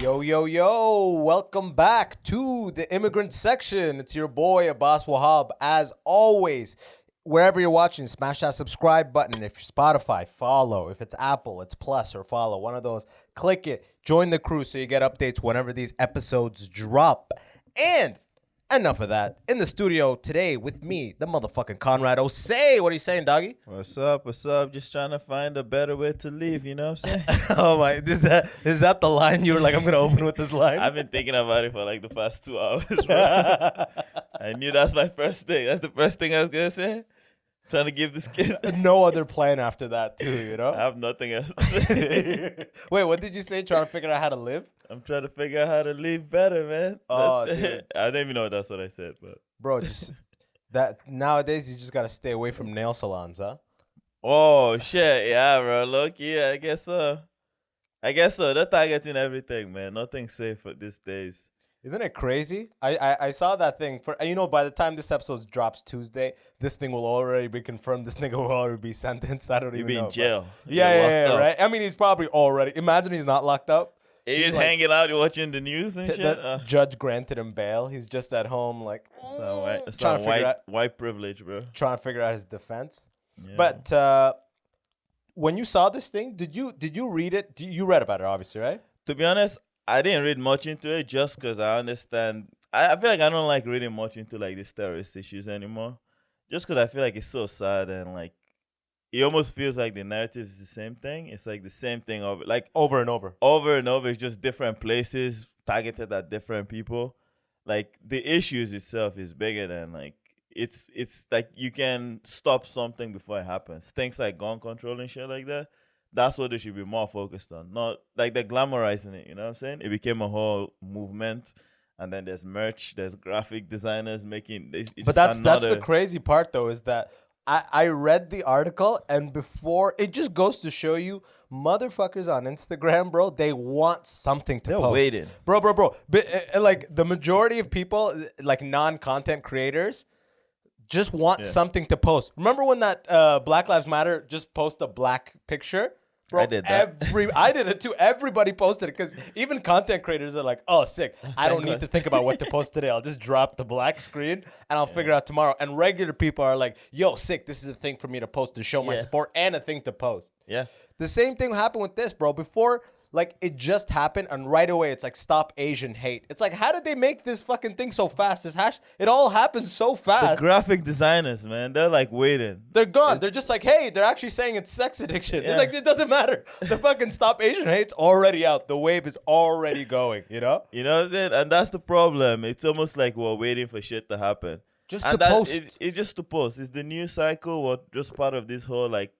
Yo, yo, yo, welcome back to the Immigrant Section. It's your boy, Abbas Wahab. As always, wherever you're watching, smash that subscribe button. If you're Spotify, follow. If it's Apple, it's plus or follow. One of those. Click it. Join the crew so you get updates whenever these episodes drop. And enough of that. In the studio today with me, the motherfucking Conrad Osei. What are you saying, doggy? What's up? What's up? Just trying to find a better way to live, you know what I'm saying? Oh my, is that the line you were like, I'm going to open with this line? I've been thinking about it for like the past 2 hours, bro. I knew that's my first thing. That's the first thing I was going to say. Trying to give this kid. No other plan after that, too, you know? I have nothing else. Wait, what did you say? Trying to figure out how to live? I'm trying to figure out how to live better, man. Oh, That's dude. it. I don't even know if that's what I said, but. Bro, just that nowadays you just got to stay away from nail salons, huh? Oh, shit. Yeah, bro. Look, yeah, I guess so. They're targeting everything, man. Nothing's safe for these days. Isn't it crazy? I saw that thing for, you know, by the time this episode drops Tuesday, this thing will already be confirmed. This nigga will already be sentenced. I don't He'll even be know. in jail. Yeah, right? I mean, he's probably already. Imagine he's not locked up. He's like- hanging out watching the news and shit. The judge granted him bail. He's just at home, like, It's trying not to figure out, white privilege, bro. trying to figure out his defense. Yeah. But when you saw this thing, did you read it? You read about it, obviously, right? To be honest, I didn't read much into it just because I understand. I feel like I don't like reading much into like these terrorist issues anymore. Just because I feel like it's so sad and like it almost feels like the narrative is the same thing. It's like the same thing over And over. over and over. It's just different places targeted at different people. Like the issues itself is bigger than like it's like you can stop something before it happens. Things like gun control and shit like that. That's what they should be more focused on. Not like they're glamorizing it, you know what I'm saying? It became a whole movement, and then there's merch, there's graphic designers making. But that's the crazy part, though, is that I read the article, and before it just goes to show you, motherfuckers on Instagram, bro, they want something to They're post. waiting. Bro. But like the majority of people, like non-content creators, just want something to post. Remember when that Black Lives Matter just post a black picture? Bro, I did that. I did it too. Everybody posted it because even content creators are like, oh, sick. I don't need to think about what to post today. I'll just drop the black screen and I'll figure it out tomorrow. And regular people are like, yo, sick. This is a thing for me to post to show my support and a thing to post. Yeah. The same thing happened with this, bro. Before, like, it just happened, and right away, it's like, stop Asian hate. It's like, how did they make this fucking thing so fast? It all happened so The fast. graphic designers, man, they're like waiting. They're gone. They're just like, hey, they're actually saying it's sex addiction. Yeah. It's like, it doesn't matter. The fucking stop Asian hate's already out. The wave is already going, you know? You know what I'm saying? And that's the problem. It's almost like we're waiting for shit to happen. Just And to post. It's just to post. It's the news cycle. What just part of this whole like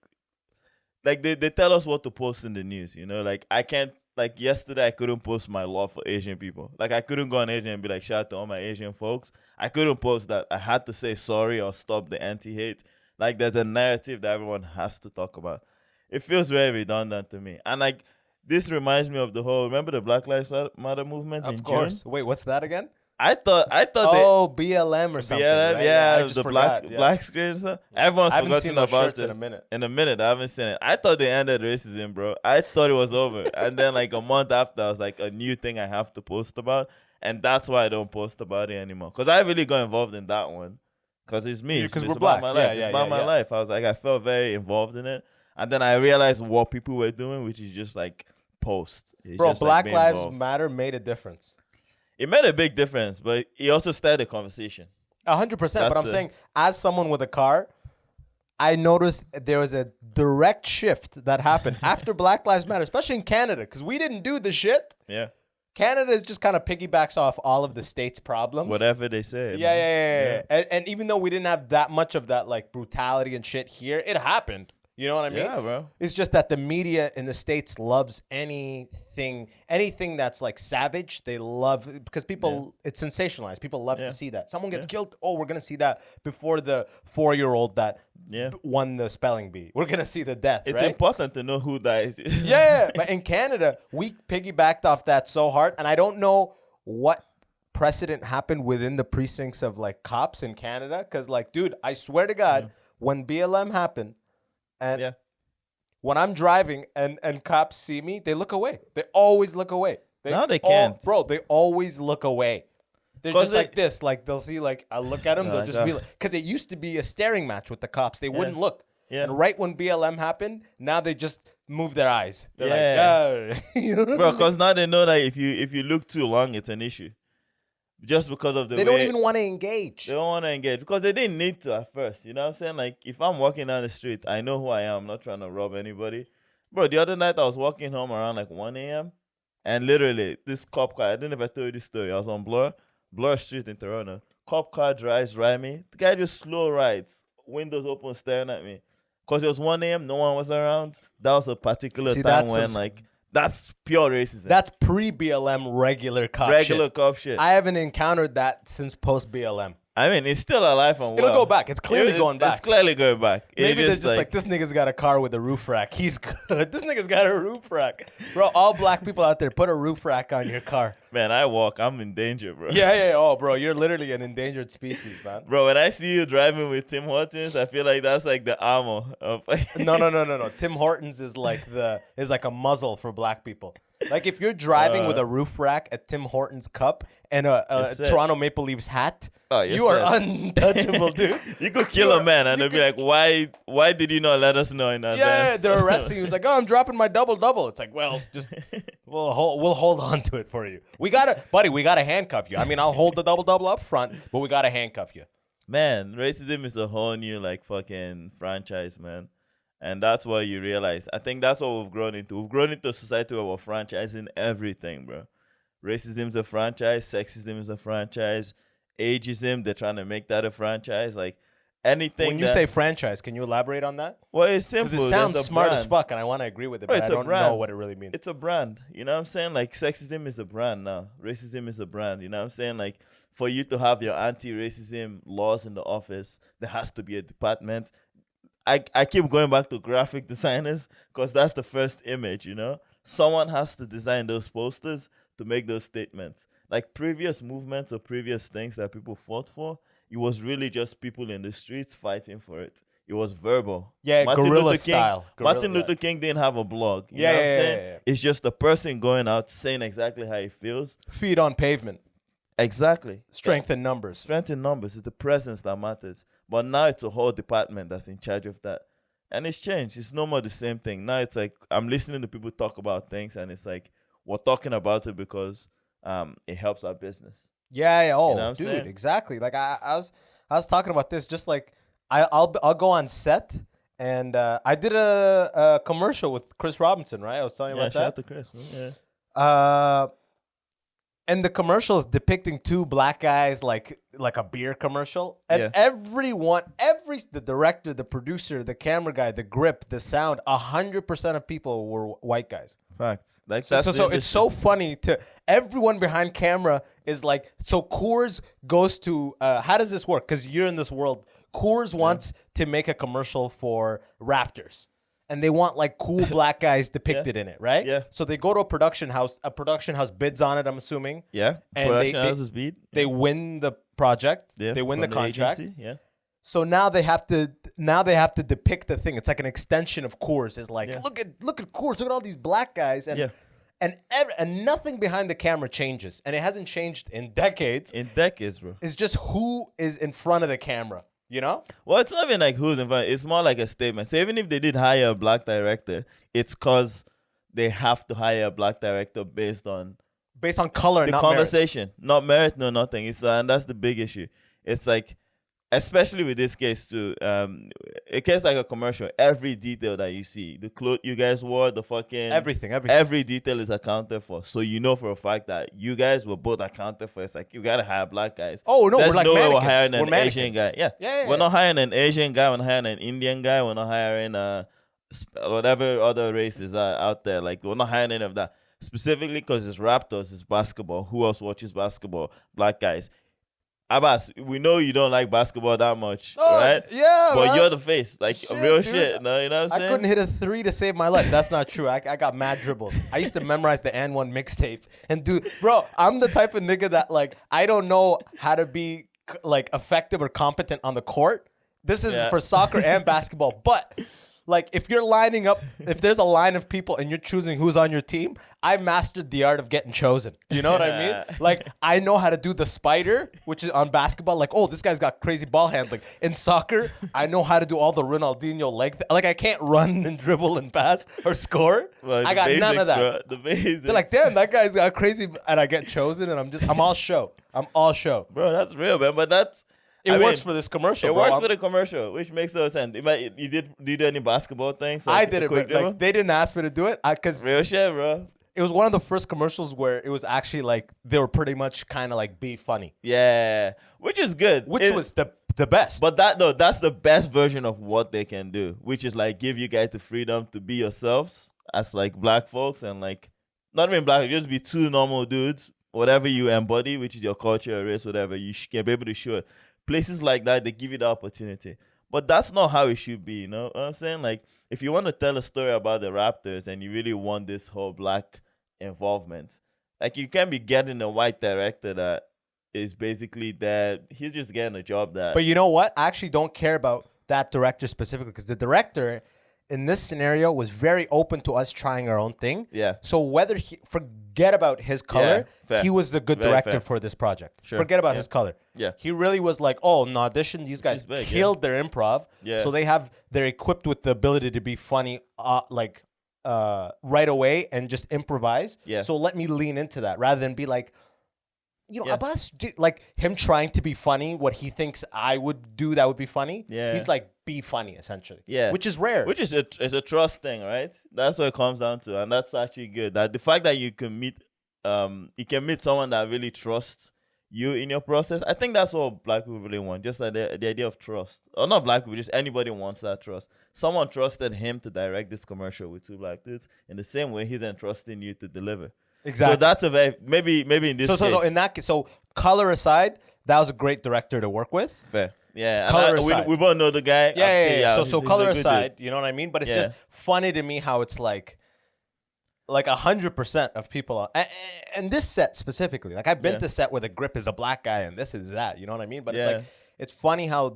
they tell us what to post in the news. You know, like I can't. Like yesterday, I couldn't post my love for Asian people. Like I couldn't go on Asian and be like, shout out to all my Asian folks. I couldn't post that. I had to say sorry or stop the anti-hate. Like there's a narrative that everyone has to talk about. It feels very redundant to me. And like this reminds me of the whole. Remember the Black Lives Matter movement in Of course. June? Wait, what's that again? I thought Oh, BLM or something. BLM, right? yeah, I just the forgot, black screen and stuff. Everyone's I haven't forgotten seen those about shirts it in a minute. In a minute, I haven't seen it. I thought they ended racism, bro. I thought it was over. And then like a month after, I was like a new thing I have to post about. And that's why I don't post about it anymore. Because I really got involved in that one. Because it's me. Because it's we're about black. my life. Yeah, it's about my life. I was like, I felt very involved in it. And then I realized what people were doing, which is just like post. It's Bro, just, like, Black being Lives involved. Matter made a difference. It made a big difference, but it also started a conversation. 100%. But That's I'm saying, as someone with a car, I noticed there was a direct shift that happened after Black Lives Matter, especially in Canada, because we didn't do the shit. Yeah. Canada is just kind of piggybacks off all of the states' problems. Whatever they say. Yeah, man. yeah. And even though we didn't have that much of that like brutality and shit here, it happened. You know what I mean? Yeah, bro. It's just that the media in the States loves anything that's like savage. They love because people it's sensationalized. People love to see that. Someone gets killed. Oh, we're gonna see that before the 4-year-old that won the spelling bee. We're gonna see the death. It's right? important to know who dies. Yeah, but in Canada, we piggybacked off that so hard, and I don't know what precedent happened within the precincts of like cops in Canada. Because like, dude, I swear to God, when BLM happened. And When I'm driving and cops see me, they look away. They always look away. Now they can't. Bro, they always look away. They're 'Cause just like this. Like, they'll see, like, I look at them, they'll just be like, because it used to be a staring match with the cops. They wouldn't look. Yeah. And right when BLM happened, now they just move their eyes. They're like, you know what I Bro, mean? because now they know that if you look too long, it's an issue. Just because of the They way don't even want to engage. they don't want to engage because they didn't need to at first. You know what I'm saying? Like, if I'm walking down the street, I know who I am. I'm not trying to rob anybody. Bro, the other night I was walking home around like 1 a.m. and literally this cop car, I don't know if I told you this story. I was on Bloor Street in Toronto. Cop car drives right me. The guy just slow rides, windows open, staring at me. Because it was 1 a.m., no one was around. That was a particular time when, like, that's pure racism. That's pre-BLM regular cop shit. Cop shit. I haven't encountered that since post-BLM. I mean, it's still alive and well. It'll go back. It's clearly going back. It's clearly going back. Maybe they're just like, this nigga's got a car with a roof rack. He's good. This nigga's got a roof rack. Bro, all black people out there, put a roof rack on your car. Man, I walk. I'm in danger, bro. Yeah. Oh, bro, you're literally an endangered species, man. Bro, when I see you driving with Tim Hortons, I feel like that's like the armor of. No. Tim Hortons is like a muzzle for black people. Like, if you're driving with a roof rack, a Tim Hortons cup, and a Toronto Maple Leafs hat, you are untouchable, dude. You could kill a man, and they'll be like, "Why did you not let us know in advance?" Yeah, they're arresting you. It's like, "Oh, I'm dropping my double." It's like, well, just we'll hold on to it for you. We gotta handcuff you. I mean, I'll hold the double up front, but we gotta handcuff you. Man, racism is a whole new like fucking franchise, man. And that's what you realize. I think that's what we've grown into. We've grown into a society where we're franchising everything, bro. Racism is a franchise. Sexism is a franchise. Ageism, they're trying to make that a franchise. Like, anything. When you say franchise, can you elaborate on that? Well, it's simple. Because it sounds smart as fuck, and I want to agree with it, but I don't know what it really means. It's a brand. You know what I'm saying? Like, sexism is a brand now. Racism is a brand. You know what I'm saying? Like, for you to have your anti-racism laws in the office, there has to be a department. I keep going back to graphic designers because that's the first image, you know? Someone has to design those posters to make those statements. Like, previous movements or previous things that people fought for, it was really just people in the streets fighting for it. It was verbal. Yeah, guerrilla style. Martin Luther King didn't have a blog. You know what I'm saying? Yeah. It's just a person going out saying exactly how he feels. Feet on pavement. Exactly. Strength in numbers. Strength in numbers. It's the presence that matters. But now it's a whole department that's in charge of that. And it's changed. It's no more the same thing. Now it's like I'm listening to people talk about things and it's like we're talking about it because it helps our business. Yeah. Oh, you know dude, saying? Exactly. Like I was talking about this just like I'll go on set and I did a commercial with Chris Robinson, right? I was telling you about that. Yeah, shout out to Chris. Yeah. And the commercial is depicting two black guys like a beer commercial. And the director, the producer, the camera guy, the grip, the sound, 100% of people were white guys. Facts. Like so it's so funny to everyone behind camera is like, so Coors goes to, how does this work? Because you're in this world. Coors wants to make a commercial for Raptors. And they want like cool black guys depicted in it, right? Yeah. So they go to a production house. A production house bids on it, I'm assuming. Yeah. And production houses bid. They win the project. Yeah. They win the contract. Agency. Yeah. So now they have to depict the thing. It's like an extension of Coors. It's like look at Coors. Look at all these black guys and and nothing behind the camera changes. And it hasn't changed in decades. Bro. It's just who is in front of the camera. You know? Well, it's not even like who's in front. It's more like a statement. So even if they did hire a black director, it's because they have to hire a black director based on color, the not conversation, merit. Not merit, no nothing. It's and that's the big issue. It's like, especially with this case too. A case like a commercial, every detail that you see, the clothes you guys wore, the fucking everything, every detail is accounted for. So you know for a fact that you guys were both accounted for. It's like you gotta hire black guys. Oh no, there's we're like no way mannequins. We're hiring an we're Asian guy. Yeah. We're not hiring an Asian guy. We're not hiring an Indian guy. We're not hiring whatever other races are out there. Like we're not hiring any of that specifically because it's Raptors, it's basketball. Who else watches basketball? Black guys. Abbas, we know you don't like basketball that much, right? Yeah, but man. You're the face, like real dude. shit. No, you know what I'm saying? I couldn't hit a 3 to save my life. That's not true. I got mad dribbles. I used to memorize the N1 mixtape and bro, I'm the type of nigga that like I don't know how to be like effective or competent on the court. This is for soccer and basketball, but like if you're lining up, if there's a line of people and you're choosing who's on your team, I mastered the art of getting chosen. You know what I mean? Like I know how to do the spider, which is on basketball. Like, oh, this guy's got crazy ball handling. In soccer, I know how to do all the Ronaldinho leg. Like I can't run and dribble and pass or score. Well, I got basics, none of that. Bro, the basics. They're like, damn, that guy's got crazy, and I get chosen, and I'm all show. I'm all show. Bro, that's real, man. But that's It works for this commercial. It bro. works for the commercial, which makes no sense. You did you do any basketball things? I did it, but like, they didn't ask me to do it because real shit, bro. it was one of the first commercials where it was actually like they were pretty much kind of like be funny, Yeah, which is good. which was the best. But that's the best version of what they can do, which is like give you guys the freedom to be yourselves as like black folks and like not even black, just be two normal dudes, whatever you embody, which is your culture, race, whatever. You can be able to show it. Places like that, they give you the opportunity. But that's not how it should be, you know what I'm saying? Like, if you want to tell a story about the Raptors and you really want this whole black involvement, like, you can't be getting a white director that is basically that he's just getting a job that. But you know what? I actually don't care about that director specifically because the director in this scenario was very open to us trying our own thing. Yeah. So whether forget about his color, fair. he was the good Very director fair. for this project. Sure. Forget about Yeah. his color. Yeah. He really was like, oh, in audition, these guys He's big, killed their improv. Yeah. So they're equipped with the ability to be funny, right away and just improvise. Yeah. So let me lean into that rather than be like, you know, Yeah. Abbas, like him trying to be funny, what he thinks I would do that would be funny. Yeah. He's like, be funny, essentially. Yeah. Which is rare. Which is it's a trust thing, right? That's what it comes down to, and that's actually good. That the fact that you can meet someone that really trusts you in your process. I think that's what black people really want. Just like the idea of trust, or not black people, just anybody wants that trust. Someone trusted him to direct this commercial with two black dudes. In the same way, he's entrusting you to deliver. Exactly. So that's a very maybe in this case. So in that case, so color aside, that was a great director to work with. Fair. Yeah. Color and aside. We both know the guy. Yeah. So he's color a good aside, dude. you know what I mean? But it's Yeah. just funny to me how it's like 100% of people are, and this set specifically, like I've been Yeah. to set where the grip is a black guy and this is that, you know what I mean? But it's Yeah. like, it's funny how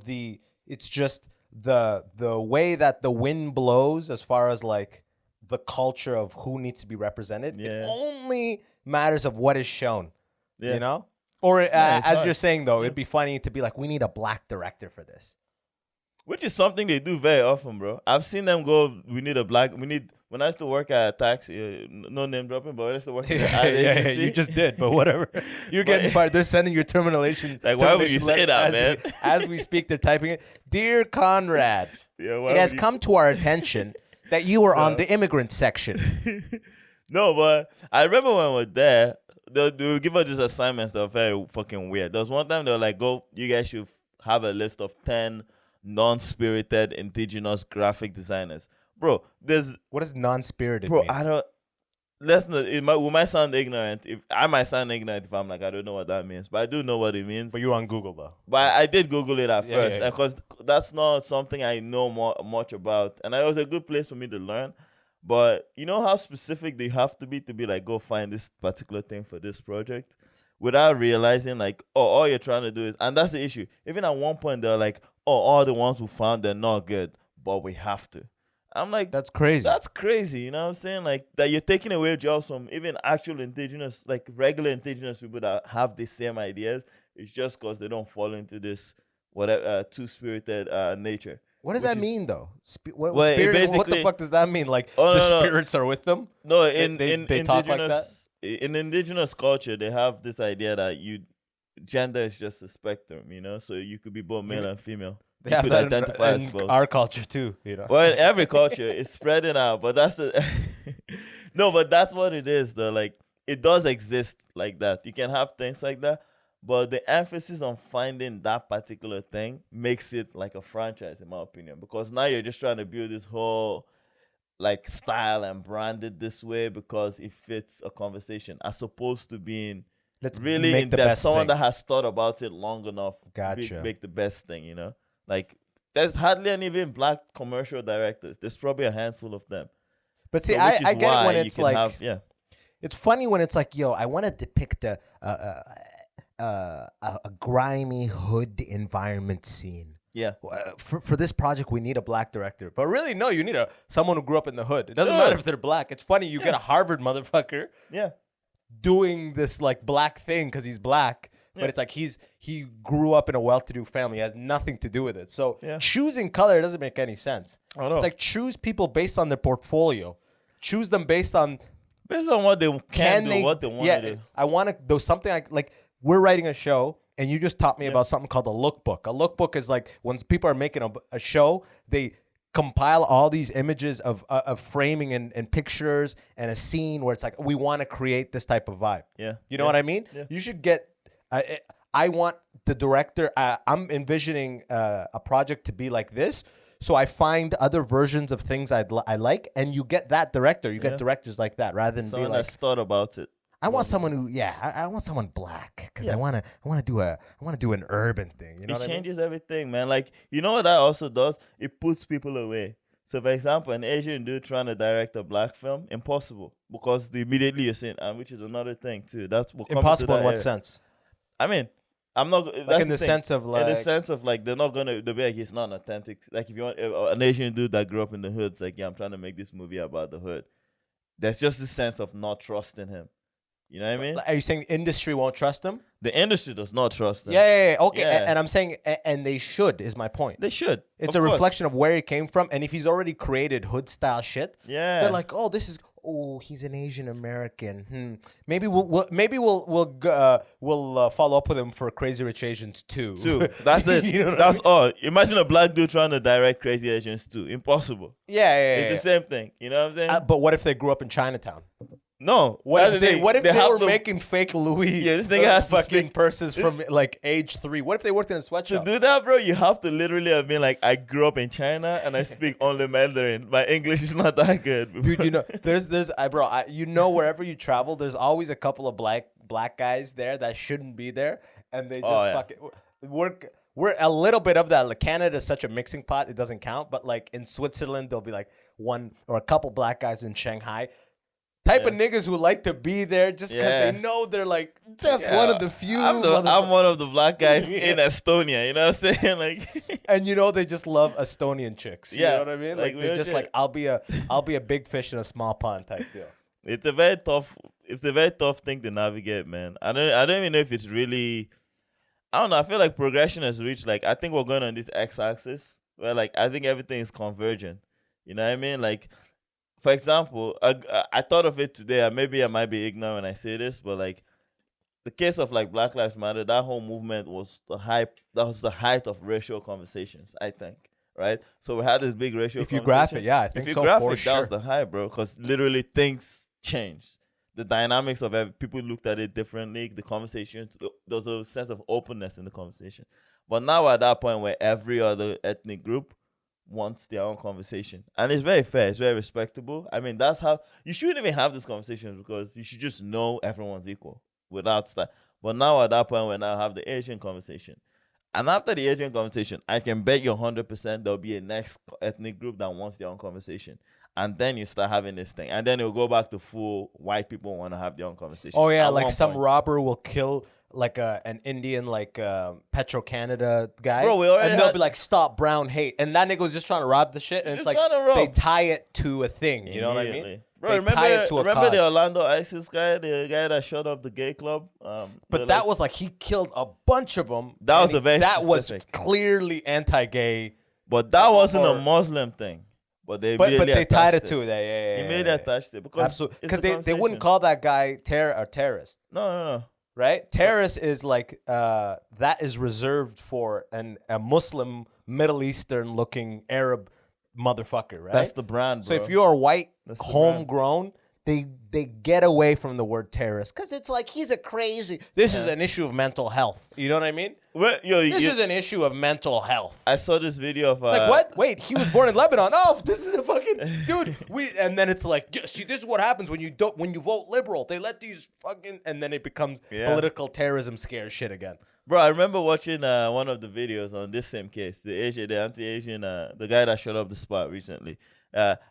it's just the way that the wind blows as far as like the culture of who needs to be represented. It Yeah. only matters of what is shown, Yeah. you know? Or it's as hard. you're saying though, it'd be funny to be like, we need a black director for this. Which is something they do very often, bro. I've seen them go, when I used to work at a taxi, no name dropping, but when I used to work at an ad yeah, agency, you just did, but whatever. You're getting fired. They're sending your termination. Like, why would you termination say letter that, man? As we speak, they're typing it. Dear Conrad, Yeah, why it has would you- come to our attention that you were on the immigrant section. No, but I remember when we were there, they would give us these assignments that were very fucking weird. There was one time they were like, go, you guys should have a list of 10 non-spirited indigenous graphic designers. Bro, What does non-spirited bro, mean? I don't, we might sound ignorant. I might sound ignorant if I'm like, I don't know what that means, but I do know what it means. But you're on Google though. But I did Google it at Yeah, first yeah, yeah. because that's not something I know much about, and it was a good place for me to learn. But you know how specific they have to be like, go find this particular thing for this project, without realizing like, oh, all you're trying to do is, and that's the issue. Even at one point they're like, oh, all the ones who found they're not good, but we have to. I'm like, That's crazy. that's crazy, you know what I'm saying? Like, that you're taking away jobs from even actual indigenous, like regular indigenous people that have the same ideas. It's just because they don't fall into this whatever two-spirited nature. What does which that is- mean though? What Well, it what the basically- fuck does that mean? Like Oh, the no, no. spirits are with them? No, They talk like that? In indigenous culture, they have this idea that gender is just a spectrum, you know? So you could be both male and female. They You have could that identify as in both. our culture too, you know. Well, in every culture, it's spreading out, but that's the no, but that's what it is, though. Like, it does exist like that. You can have things like that, but the emphasis on finding that particular thing makes it like a franchise, in my opinion, because now you're just trying to build this whole like style and brand it this way because it fits a conversation, as opposed to being Let's really make in the depth. best Someone thing. that has thought about it long enough to Gotcha. make the best thing, you know? Like, there's hardly any even black commercial directors. There's probably a handful of them. But see, So which is I get it why when you it's can like have, yeah. it's funny when it's like, yo, I want to depict a grimy hood environment scene. Yeah. For this project, we need a black director. But really, no, you need someone who grew up in the hood. It doesn't Yeah. matter if they're black. It's funny, you get a Harvard motherfucker Yeah. doing this like black thing because he's black. But it's like he grew up in a well-to-do family. It has nothing to do with it. So choosing color doesn't make any sense. I know. It's like choose people based on their portfolio. Choose them based on what they can do, what they want to do. I want to do something like we're writing a show, and you just taught me about something called a lookbook. A lookbook is like when people are making a show, they compile all these images of framing and pictures and a scene where it's like we want to create this type of vibe. Yeah. You know what I mean? Yeah. You should get. I want the director. I'm envisioning a project to be like this. So I find other versions of things I like, and you get that director. You get directors like that rather than Someone be like. that's thought about it. I want someone who, I want someone black because I want to do an urban thing. You know what I mean? It changes everything, man. Like, you know what that also does? It puts people away. So, for example, an Asian dude trying to direct a black film, impossible, because immediately you're saying, which is another thing too. That's what impossible in what sense? I mean, I'm not like in the sense of like in the sense of like they're not gonna be like it's not authentic. Like if you want an Asian dude that grew up in the hood, it's like I'm trying to make this movie about the hood. There's just this sense of not trusting him. You know what I mean? Are you saying the industry won't trust him? The industry does not trust him. Yeah. Okay, and I'm saying, and they should, is my point. They should. It's a reflection of where he came from, and if he's already created hood style shit, they're like, he's an Asian American. Maybe we'll follow up with him for Crazy Rich Asians 2. That's it. You know That's all. Imagine a black dude trying to direct Crazy Asians 2. Impossible. Yeah. It's the same thing. You know what I'm saying? But what if they grew up in Chinatown? No. What if they were making fake Louis this thing has fucking purses from like age 3? What if they worked in a sweatshop? To do that, bro, you have to literally have been like, I grew up in China and I speak only Mandarin. My English is not that good. Dude, you know, wherever you travel, there's always a couple of black guys there that shouldn't be there, and they just fucking we're a little bit of that. Like Canada is such a mixing pot, it doesn't count. But like in Switzerland, there'll be like one or a couple black guys in Shanghai. Type of niggas who like to be there just because they know they're like just one of the few. I'm one of the black guys in Estonia. You know what I'm saying? Like, and you know they just love Estonian chicks. You know what I mean? Like they're just like I'll be a big fish in a small pond type deal. It's a very tough thing to navigate, man. I don't even know if it's really. I don't know. I feel like progression has reached like I think we're going on this x-axis where like I think everything is convergent. You know what I mean? Like. For example, I thought of it today, and maybe I might be ignorant when I say this, but like the case of like Black Lives Matter, that whole movement was the height of racial conversations, I think, right? So we had this big racial. If you graph it, I think so. That was the hype, bro, because literally things changed. The dynamics of people looked at it differently. The conversation, there was a sense of openness in the conversation. But now we're at that point where every other ethnic group wants their own conversation, and it's very fair, it's very respectable. I mean, that's how you shouldn't even have these conversations, because you should just know everyone's equal without that. But now at that point, we now have the Asian conversation, and after the Asian conversation, I can bet you 100% there'll be a next ethnic group that wants their own conversation, and then you start having this thing, and then it'll go back to full white people want to have their own conversation. Oh yeah, like some robber will kill like an Indian like Petro Canada guy, bro, and they'll be like, stop brown hate, and that nigga was just trying to rob the shit, and it's like they tie it to a thing. You know what I mean? Bro, remember the Orlando ISIS guy, the guy that shut up the gay club? But that was like he killed a bunch of them. That was that was clearly anti-gay. But that wasn't a Muslim thing. But they tied it to that. Yeah. Immediately attached it because they wouldn't call that guy terrorist. No. Right? Terrorist is like that is reserved for a Muslim, Middle Eastern looking Arab motherfucker, right? That's the brand, bro. So if you're white, homegrown, they get away from the word terrorist because it's like he's a crazy. This is an issue of mental health. You know what I mean? This is an issue of mental health. I saw this video of it's like what? Wait, he was born in Lebanon. Oh, this is a fucking dude. And then it's like, see, this is what happens when you vote liberal. They let these fucking, and then it becomes political terrorism scare shit again. Bro, I remember watching one of the videos on this same case, the anti-Asian, the guy that shut up the spot recently,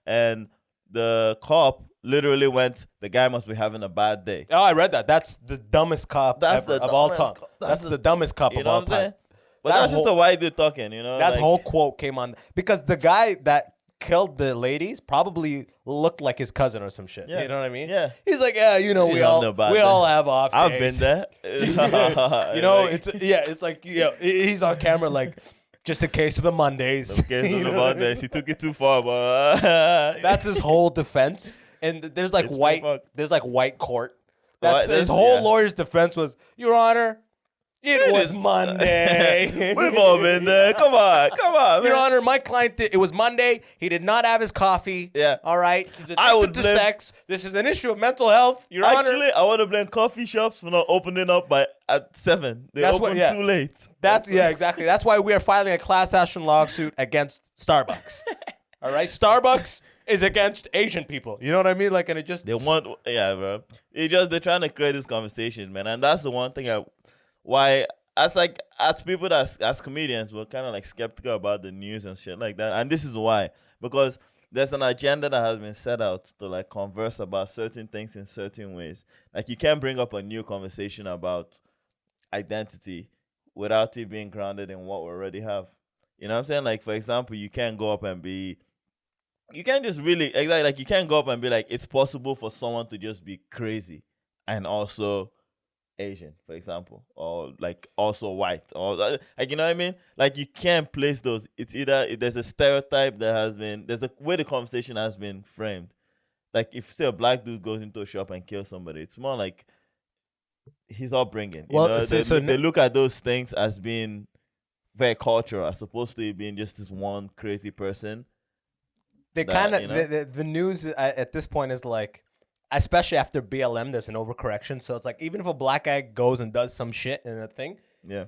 and the cop literally went, the guy must be having a bad day. Oh, I read that. That's the dumbest cop of all time. That's the dumbest cop of all time. But that's just a white dude talking, you know. That like, whole quote came on because the guy that killed the ladies probably looked like his cousin or some shit. Yeah. You know what I mean? Yeah. He's like, yeah, you know, we all have off I've days. been there. You know, Like, it's like he's on camera like just a case of the Mondays. okay, You so know the what I mean? Mondays, he took it too far, but That's his whole defense. And there's like It's white fucked. there's like white court. Right, His whole yeah. lawyer's defense was, Your Honor, it was Monday. We've all been there. Come on, Your man. Honor, my client, it was Monday. He did not have his coffee. Yeah. All right. He's I would addicted to blame- sex. This is an issue of mental health. Your Honor. Actually, I want to blame coffee shops for not opening up at 7. They That's what- opened yeah. too late. Exactly. That's why we are filing a class action lawsuit against Starbucks. All right. Starbucks is against Asian people. You know what I mean? Like, and it just They want, yeah, bro. They're trying to create these conversations, man, and that's the one thing why as people as comedians, we're kind of like skeptical about the news and shit like that, and this is why, because there's an agenda that has been set out to like converse about certain things in certain ways. Like you can't bring up a new conversation about identity without it being grounded in what we already have. You know what I'm saying? Like, for example, you can't go up and be. You can't just really exactly like you can't go up and be like it's possible for someone to just be crazy and also Asian, for example, or like also white, or like you know what I mean. Like you can't place those. It's either there's a stereotype that has been there's a way the conversation has been framed. Like if say a black dude goes into a shop and kills somebody, it's more like his upbringing. Well, you know? so they look at those things as being very cultural, as opposed to it being just this one crazy person. they that, kind of you know? the news at this point is like, especially after BLM, there's an overcorrection. So it's like even if a black guy goes and does some shit in a thing, Yeah.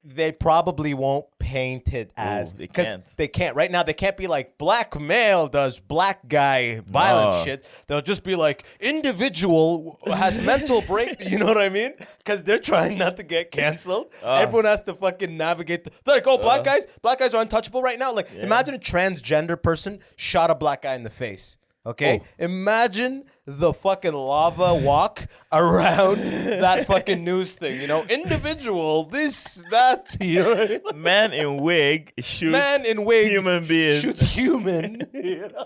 they probably won't paint it as they 'cause can't. They can't right now. They can't be like black male does black guy violent No. shit. They'll just be like individual has mental break. You know what I mean? Because they're trying not to get canceled. Everyone has to fucking navigate. They're like, oh, black guys are untouchable right now. Like, imagine a transgender person shot a black guy in the face. Okay, imagine the fucking lava walk around that fucking news thing. You know, individual, this, that. You know what I mean? Man in wig shoots Man in wig human beings. shoots human. You know?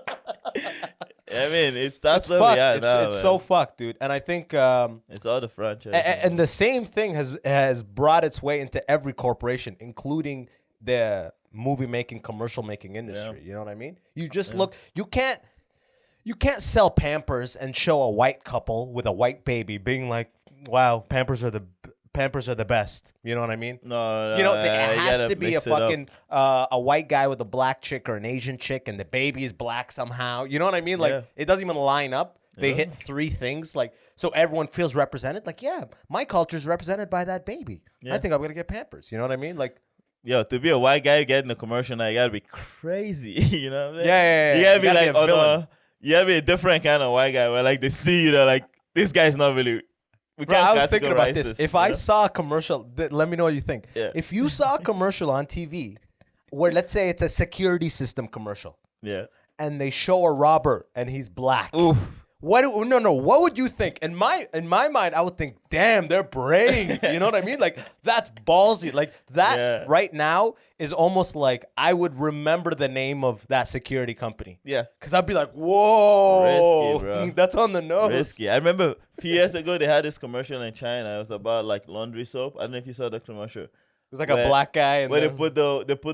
I mean, that's It's where fucked. we are It's now, man. so fucked, dude. And I think, It's all the franchise. and the same thing has brought its way into every corporation, including the movie making, commercial making industry. You know what I mean? You just look. You can't sell Pampers and show a white couple with a white baby being like, "Wow, Pampers are the best." You know what I mean? No, You know, there you has gotta to be a mix it up. fucking a white guy with a black chick or an Asian chick, and the baby is black somehow. You know what I mean? Like Yeah. it doesn't even line up. They hit three things, like so everyone feels represented. Like, yeah, my culture is represented by that baby. I Yeah. think I'm gonna get Pampers. You know what I mean? Like, Yo, to be a white guy getting a commercial now, you gotta be crazy. You know what I'm saying? Yeah. You gotta be gotta like, a villain. you gotta be a different kind of white guy where like they see you, they're like, this guy's not really. We Bro, can't I was thinking about categorize this. If I saw a commercial, let me know what you think. Yeah. If you saw a commercial on TV where, let's say, it's a security system commercial, Yeah. and they show a robber and he's black, Oof. what would you think? In my mind, I would think, damn, they're brave. You know what I mean? Like, that's ballsy. Like that right now is almost like I would remember the name of that security company. Yeah. Because I'd be like, whoa, Risky, bro. that's on the nose. Risky. I remember a few years ago they had this commercial in China. It was about like laundry soap. I don't know if you saw the commercial. It was like a black guy. And Where they put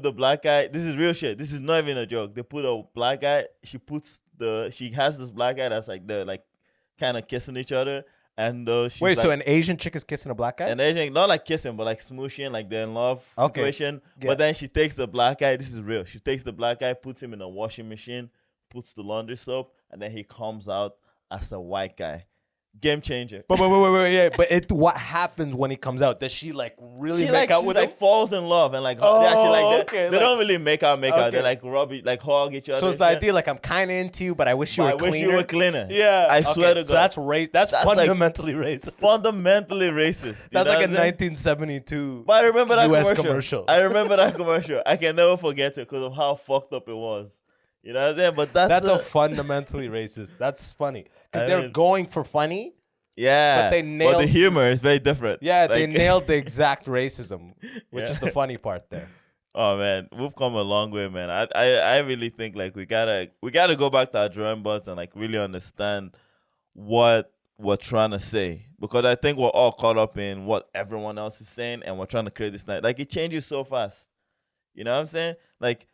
the black guy. This is real shit. This is not even a joke. They put a black guy. She has this black guy that's like they're like kind of kissing each other. And she's Wait, like, so an Asian chick is kissing a black guy? an Asian, not like kissing, but like smooshing, like they're in love situation. Yeah. But then she takes the black guy. This is real. She takes the black guy, puts him in a washing machine, puts the laundry soap, and then he comes out as a white guy. Game changer. But wait, yeah. But what happens when he comes out? Does she like really make out with him? falls in love and like Oh, they actually like okay, they like- don't really make out. Okay. They like rub it, like hug each other. So it's the idea like I'm kind of into you, but I wish you I were cleaner. wish you were cleaner. Yeah, I swear to God. So that's That's That's like- fundamentally racist. Fundamentally racist. You That's know like a what I'm saying? 1972. But I remember that US commercial. commercial. I remember that commercial. I can never forget it because of how fucked up it was. You know what I'm saying? But That's a fundamentally racist. That's funny because I they're mean- going for funny, Yeah. But they But nailed the humor is very different. Yeah, they Like- nailed the exact racism, which is Yeah. the funny part there. Oh man, we've come a long way, man. I really think like we gotta go back to our drawing boards and like really understand what we're trying to say, because I think we're all caught up in what everyone else is saying, and we're trying to create this night. Like it changes so fast. You know what I'm saying? Like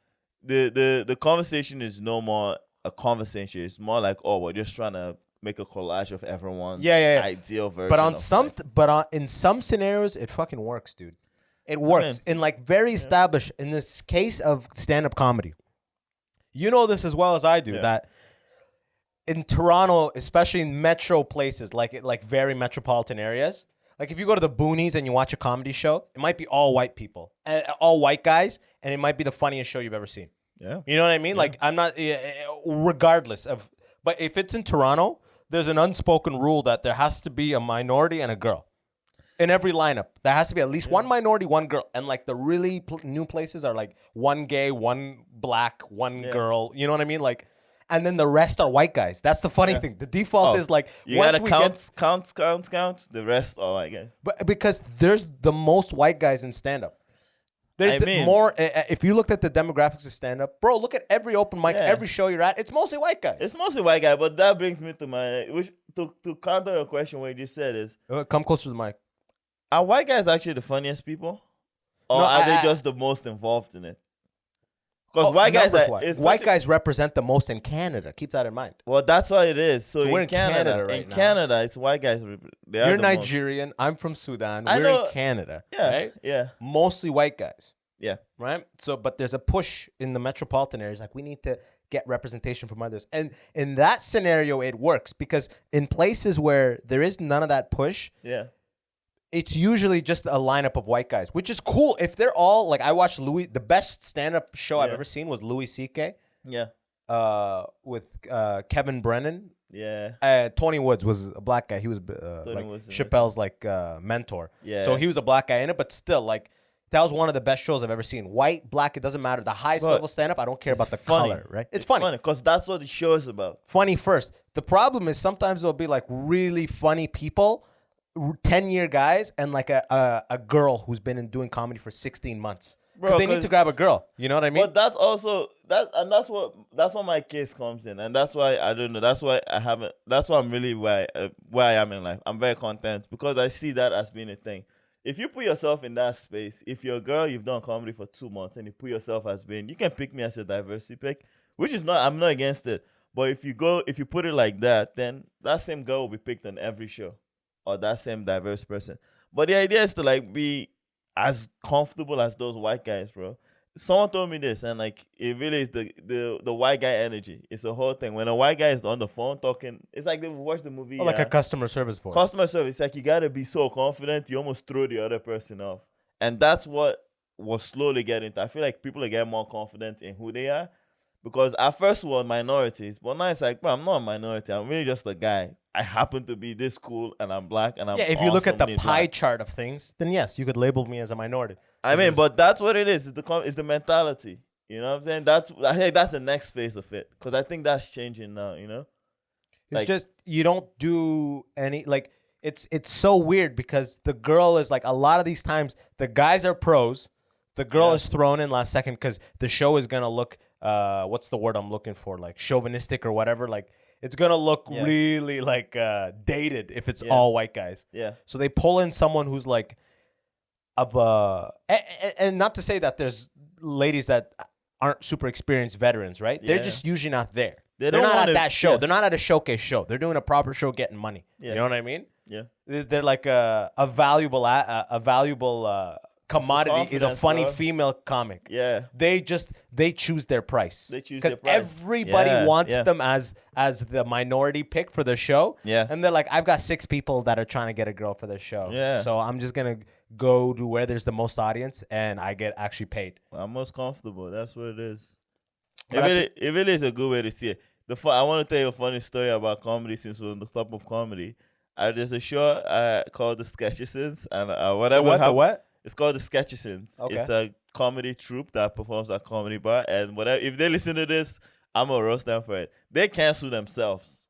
the conversation is no more a conversation. It's more like, oh, we're just trying to make a collage of everyone's Yeah. ideal version. But on of some, life. in some scenarios, it fucking works, dude. It works in like very established. In this case of stand-up comedy, you know this as well as I do that in Toronto, especially in metro places, like very metropolitan areas. Like if you go to the boonies and you watch a comedy show, it might be all white people, all white guys, and it might be the funniest show you've ever seen. Yeah. You know what I mean? Like I'm not, regardless of, but if it's in Toronto, there's an unspoken rule that there has to be a minority and a girl in every lineup. There has to be at least one minority, one girl, and like the really new places are like one gay, one black, one girl. You know what I mean? Like. And then the rest are white guys. That's the funny thing. The default is like you once gotta we count. The rest are white guys. but because there's the most white guys in stand-up. There's more. If you looked at the demographics of stand-up, bro, look at every open mic, every show you're at. It's mostly white guys. It's mostly white guy, but that brings me to my to counter your question. What you just said is, Come closer to the mic. are white guys actually the funniest people, or No, are they just the most involved in it? Because white guys represent the most in Canada. Keep that in mind. Well, that's what it is. So we're in Canada right now. Canada, it's white guys. You're Nigerian. I'm from Sudan. We're in Canada. Yeah, right? yeah. Mostly white guys. Yeah. Right? So, but there's a push in the metropolitan areas. Like, we need to get representation from others. And in that scenario, it works. Because in places where there is none of that push, it's usually just a lineup of white guys, which is cool. If they're all, like, I watched the best stand-up show I've ever seen was Louis C.K. Yeah. With Kevin Brennan. Yeah. Tony Woods was a black guy. He was like Chappelle's like mentor. Yeah. So he was a black guy in it, but still, like, that was one of the best shows I've ever seen. White, black, it doesn't matter. The highest level stand-up, I don't care about the color, right? It's funny. Because that's what the show is about. Funny first. The problem is sometimes there'll be like really funny people, 10-year guys, and like a girl who's been doing comedy for 16 months. Because they need to grab a girl. You know what I mean? But that's also that's what my case comes in, and that's why I don't know. That's why I haven't. That's why I'm really where I am in life. I'm very content because I see that as being a thing. If you put yourself in that space, if you're a girl, you've done comedy for 2 months, and you put yourself as being, you can pick me as a diversity pick, which is not. I'm not against it. But if you put it like that, then that same girl will be picked on every show, or that same diverse person. But the idea is to like be as comfortable as those white guys, bro. Someone told me this, and like it really is the white guy energy. It's a whole thing. When a white guy is on the phone talking, it's like they watch the movie. Like a customer service voice. Customer service. It's like you gotta be so confident, you almost throw the other person off. And that's what we're slowly getting to. I feel like people are getting more confident in who they are. Because at first we were minorities, but now it's like, bro, I'm not a minority. I'm really just a guy. I happen to be this cool, and I'm black, and I'm if you look at the awesomely pie black. chart of things, then yes, you could label me as a minority. I mean, but that's what it is. It's the mentality. You know what I'm saying? I think that's the next phase of it. Because I think that's changing now, you know? It's just, you don't do any, like, it's so weird because the girl is like, a lot of these times, the guys are pros. The girl is thrown in last second because the show is going to look, what's the word I'm looking for? Like chauvinistic or whatever. Like, it's going to look really like dated if it's all white guys. Yeah. So they pull in someone who's like, and not to say that there's ladies that aren't super experienced veterans, right? They're just usually not there. They're not at that show. They're not at a showcase show. They're doing a proper show, getting money. You know what I mean? Yeah. They're like a valuable commodity is a funny female comic. Yeah. They choose their price. They choose their because price. everybody wants them as the minority pick for their show. Yeah. And they're like, I've got 6 people that are trying to get a girl for their show. Yeah. So I'm just gonna go to where there's the most audience and I get actually paid. I'm most comfortable. That's what it is. But It really is a good way to see it. I want to tell you a funny story about comedy since we're on the top of comedy. There's a show called The Sketchesons, and What? It's called The Sketchesons. Okay. It's a comedy troupe that performs at comedy bar, and whatever. If they listen to this, I'm gonna roast them for it. They cancel themselves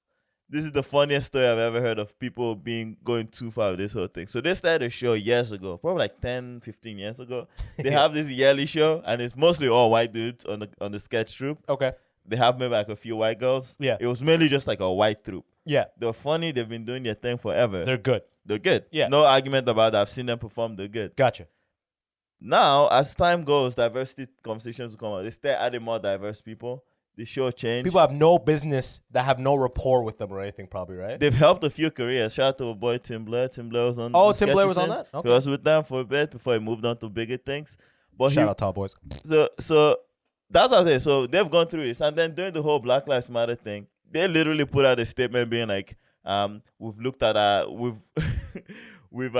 this is the funniest story I've ever heard of people going too far with this whole thing. So they started a show years ago, probably like 10, 15 years ago. They have this yearly show, and it's mostly all white dudes on the sketch troupe. Okay. They have maybe like a few white girls. Yeah. It was mainly just like a white troupe. Yeah. They're funny. They've been doing their thing forever. They're good. They're good. Yeah. No argument about that. I've seen them perform. They're good. Gotcha. Now, as time goes, diversity conversations will come out. They start adding more diverse people. The show changed. People have no business that have no rapport with them or anything, probably, right? They've helped a few careers. Shout out to our boy Tim Blair. Tim Blair was on. Oh, the Tim Blair was on sketches. that? Okay. He was with them for a bit before he moved on to bigger things. But Shout out Tall Boys. So that's what I'm saying. So they've gone through this, and then during the whole Black Lives Matter thing, they literally put out a statement being like, we've looked at we've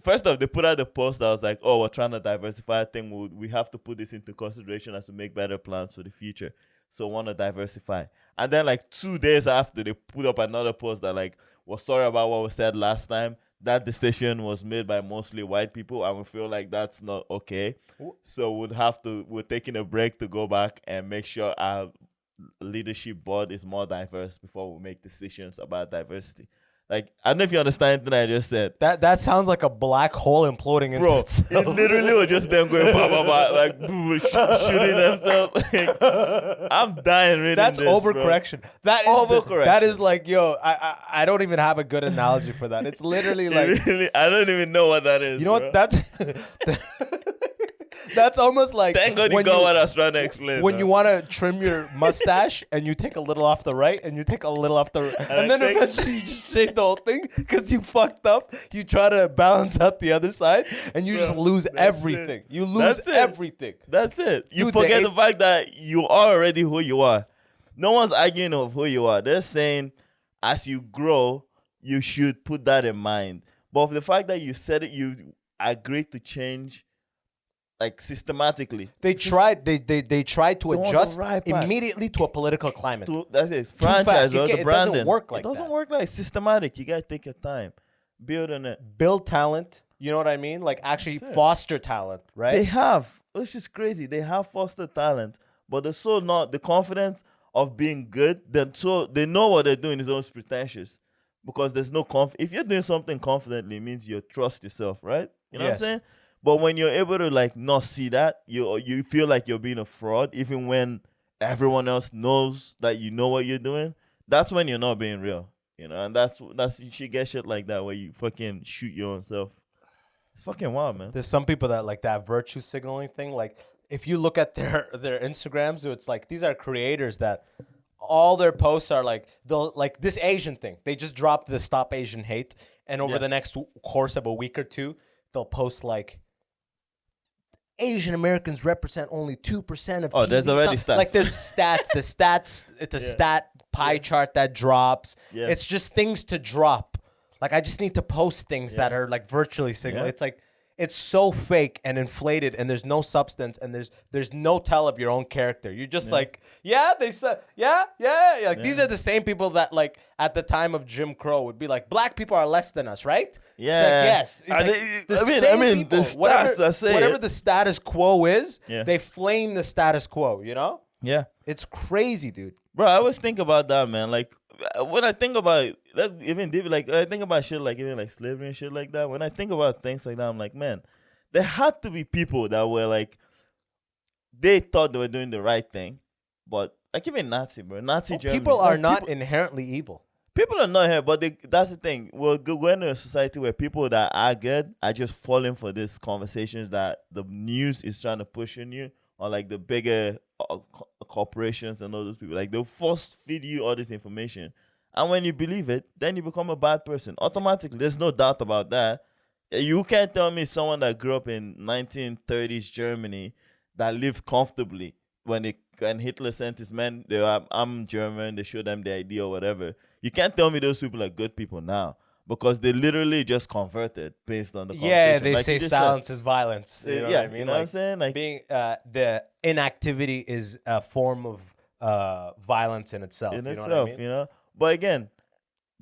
first off, they put out the post that was like, oh, we're trying to diversify. I think we have to put this into consideration as to make better plans for the future. So want to diversify. And then like 2 days after, they put up another post that like, we're sorry about what was said last time. That decision was made by mostly white people, and we feel like that's not okay. So we're taking a break to go back and make sure our leadership board is more diverse before we make decisions about diversity. Like, I don't know if you understand anything I just said. That sounds like a black hole imploding into Bro, itself. it literally was just them going blah, blah, blah, like boom, shooting themselves. Like, I'm dying reading That's this, overcorrection. Bro. That is Overcorrection. that is like, yo, I don't even have a good analogy for that. It's literally like, Really, I don't even know what that is. you know bro. what? That's almost like Thank God you when got what I was trying to explain. when bro. you want to trim your mustache and you take a little off the right and you take a little off the and then eventually you just shave the whole thing because you fucked up. You try to balance out the other side and you just lose everything. You lose everything. That's it. You Dude, forget the fact that you are already who you are. No one's arguing of who you are. They're saying as you grow, you should put that in mind. But for the fact that you said it, you agreed to change like systematically. They tried to want adjust the right path. immediately to a political climate. That's it. fast. Franchise, You or can't- the it doesn't branding. work like it doesn't that. work like systematic. You gotta take your time. Build on it. Build talent, you know what I mean? Like actually That's it. foster talent, right? They have. It's just crazy. They have fostered talent, but they're so not the confidence of being good. They know what they're doing is almost pretentious because there's no if you're doing something confidently, it means you trust yourself, right? You know what I'm Yes. saying? But when you're able to like not see that, you feel like you're being a fraud, even when everyone else knows that you know what you're doing. That's when you're not being real, you know. And that's you should get shit like that where you fucking shoot your own self. It's fucking wild, man. There's some people that like that virtue signaling thing. Like if you look at their Instagrams, it's like these are creators that all their posts are like they'll like this Asian thing. They just dropped the Stop Asian Hate, and over the next course of a week or two, they'll post like Asian Americans represent only 2% of. Oh, TV. there's already stats. Like there's stats. The stats. It's a stat pie chart that drops. Yeah. It's just things to drop. Like I just need to post things that are like virtually signal. Yeah. It's like it's so fake and inflated, and there's no substance, and there's no tell of your own character. You're just like, yeah, they said, yeah. Like these are the same people that like at the time of Jim Crow would be like, black people are less than us, right? Yeah. Like, yes. It's Are like they- the I same mean, people, the stats that say whatever it. the status quo is, Yeah. they flame the status quo. You know, Yeah. it's crazy, dude. Bro, I always think about that, man. Like when I think about let's even deep, like I think about shit like even like slavery and shit like that. When I think about things like that, I'm like, man, there had to be people that were like they thought they were doing the right thing, but like even Nazi, bro, Nazi Germany. People are like, not inherently evil. People are not here, but that's the thing. We're going to a society where people that are good are just falling for these conversations that the news is trying to push on you, or like the bigger corporations and all those people. Like they'll force feed you all this information, and when you believe it, then you become a bad person automatically. There's no doubt about that. You can't tell me someone that grew up in 1930s Germany that lives comfortably when Hitler sent his men, I'm German, they show them the idea or whatever. You can't tell me those people are good people now because they literally just converted based on the Yeah, conversation. they Like say you just silence said. is violence. You know Yeah, what I mean? you know what I'm saying? Like, being the inactivity is a form of violence in itself. in you know itself, what I mean? you know. But again,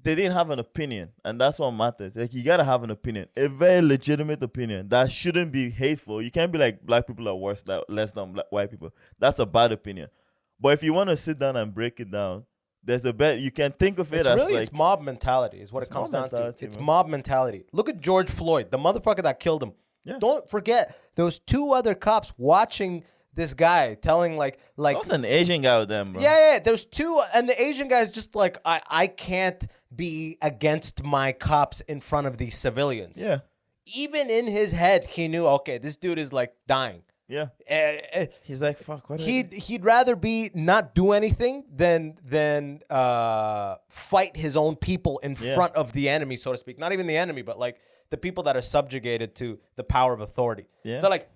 they didn't have an opinion, and that's what matters. Like you gotta have an opinion, a very legitimate opinion that shouldn't be hateful. You can't be like black people are worse, less than white people. That's a bad opinion. But if you want to sit down and break it down, there's a bet. You can think of it It's as really like it's mob mentality is what it It's comes mob down to. mentality, It's man. mob mentality. Look at George Floyd, the motherfucker that killed him. Yeah. Don't forget there was 2 other cops watching this guy telling like that was an Asian guy with them, bro. yeah, there's 2 and the Asian guy's just like I can't be against my cops in front of these civilians. Yeah. Even in his head, he knew, okay, this dude is like dying. Yeah. He's like, fuck, what He'd rather be not do anything than fight his own people in front of the enemy, so to speak. Not even the enemy, but like the people that are subjugated to the power of authority. Yeah. They're like,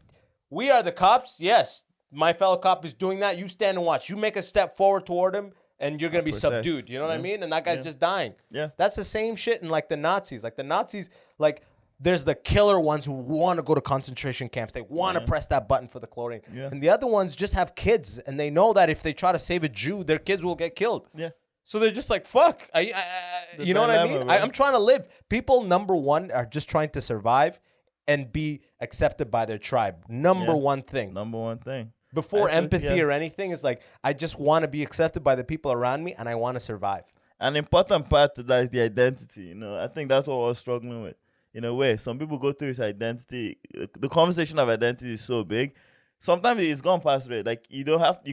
we are the cops. Yes, my fellow cop is doing that. You stand and watch. You make a step forward toward him, and you're gonna be protect. subdued. You know what I mean? And that guy's just dying. Yeah. That's the same shit in like the Nazis. Like the Nazis, like. There's the killer ones who want to go to concentration camps. They want to press that button for the chlorine. Yeah. And the other ones just have kids, and they know that if they try to save a Jew, their kids will get killed. Yeah. So they're just like, fuck. You know what I dilemma, mean? bro. I'm trying to live. People, number one, are just trying to survive and be accepted by their tribe. Number one thing. Number one thing. Before That's it, empathy or anything, is like, I just want to be accepted by the people around me, and I want to survive. An important part to that is the identity. You know, I think that's what I was struggling with. In a way, some people go through this identity. The conversation of identity is so big. Sometimes it's gone past it. Like you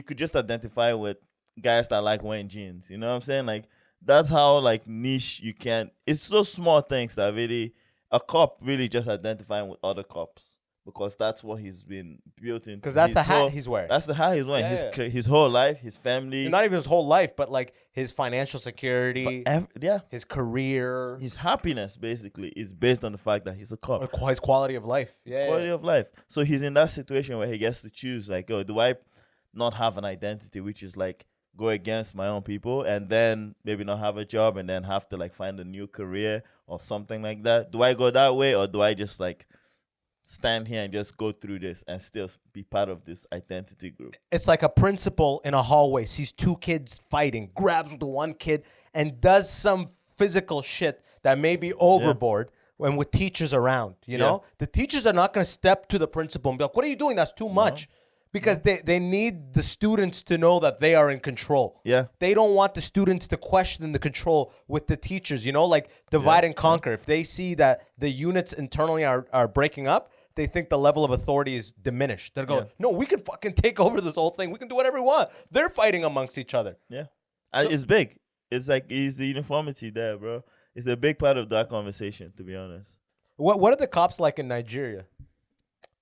could just identify with guys that like wearing jeans. You know what I'm saying? Like that's how like niche you can. It's those small things that really a cop really just identifying with other cops because that's what he's been built in. Because that's the hat he's wearing. That's the hat he's wearing. Yeah, His whole life, his family. And not even his whole life, but like his financial security, yeah. his career, His happiness basically is based on the fact that he's a cop. his quality of life. Quality of life. So he's in that situation where he gets to choose, like, oh, do I not have an identity, which is like go against my own people, and then maybe not have a job, and then have to like find a new career or something like that? Do I go that way, or do I just like stand here and just go through this and still be part of this identity group? It's like a principal in a hallway sees 2 kids fighting, grabs the one kid, and does some physical shit that may be overboard. And with teachers around, you know, the teachers are not going to step to the principal and be like, "What are you doing? That's too much." Because they need the students to know that they are in control. Yeah. They don't want the students to question the control with the teachers, you know, like divide and conquer. If they see that the units internally are breaking up, they think the level of authority is diminished. They're going, no, we can fucking take over this whole thing. We can do whatever we want. They're fighting amongst each other. Yeah. And it's big. It's like, it's the uniformity there, bro. It's a big part of that conversation, to be honest. What are the cops like in Nigeria?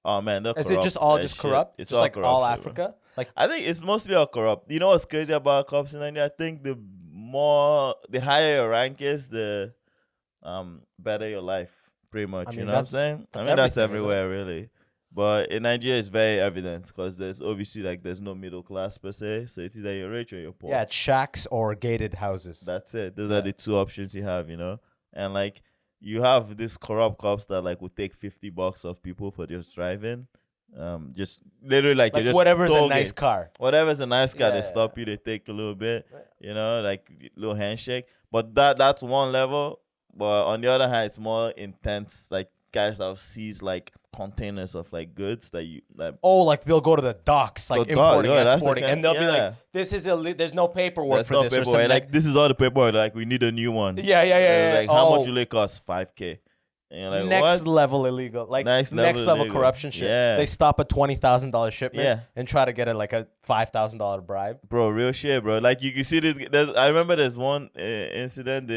Oh, man, they're Is corrupt. it just all as just shit. corrupt? It's just like all corruption, bro. Africa? Like I think it's mostly all corrupt. You know what's crazy about cops in Nigeria? I think the higher your rank is, the better your life, pretty much. I mean, you know what I'm saying? I mean, that's everything, isn't it? everywhere, really. But in Nigeria, it's very evident because there's obviously like there's no middle class per se. So it's either you're rich or you're poor. yeah, it's shacks or gated houses. That's it. Those are the 2 options you have, you know? And like you have these corrupt cops that like would take $50 off people for just driving. Just literally like you're just whatever's a toll nice gate. car. Whatever's a nice car, they Yeah. stop you, they take a little bit, you know, like little handshake. But that's one level. But on the other hand, it's more intense. Like guys that seize like containers of like goods that you like. Oh, like they'll go to the docks, like The dock, importing yeah, and that's the exporting, kind- and they'll be yeah. like, "This is there's no paperwork There's for no this." Or paperwork. something. Like this is all the paperwork. Like we need a new one. Yeah. Like how much will it cost? $5,000. And you're like, Next what? level illegal, like Next next level level illegal. corruption shit. Yeah. They stop a $20,000 shipment Yeah. and try to get like a $5,000 bribe. Bro, real shit, bro. Like you can see this. I remember there's one incident.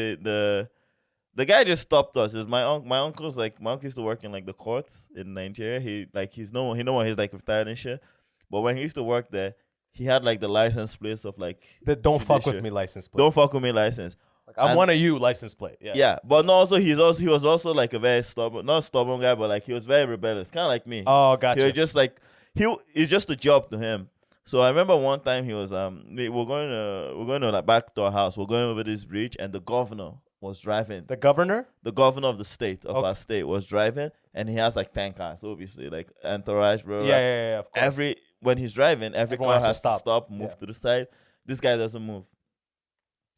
The guy just stopped us. It was my uncle's like my uncle used to work in like the courts in Nigeria. He's like retired and shit. But when he used to work there, he had like the license plates of like The don't fuck with judicial. me license plate. Don't fuck with me license. Like, I'm and- one of you license plate. Yeah. Yeah, but no, also he was also like a very stubborn, not stubborn guy, but like he was very rebellious, kind of like me. Oh, He gotcha. was just like it's just a job to him. So I remember one time he was we're going to like back to our house. We're going over this bridge, and the governor was driving. The governor? The governor of the state of Okay. our state was driving, and he has like 10 cars, obviously, like entourage, bro. Yeah. Of course. When he's driving, every Everyone car has to has to stop. stop, move Yeah. to the side. This guy doesn't move.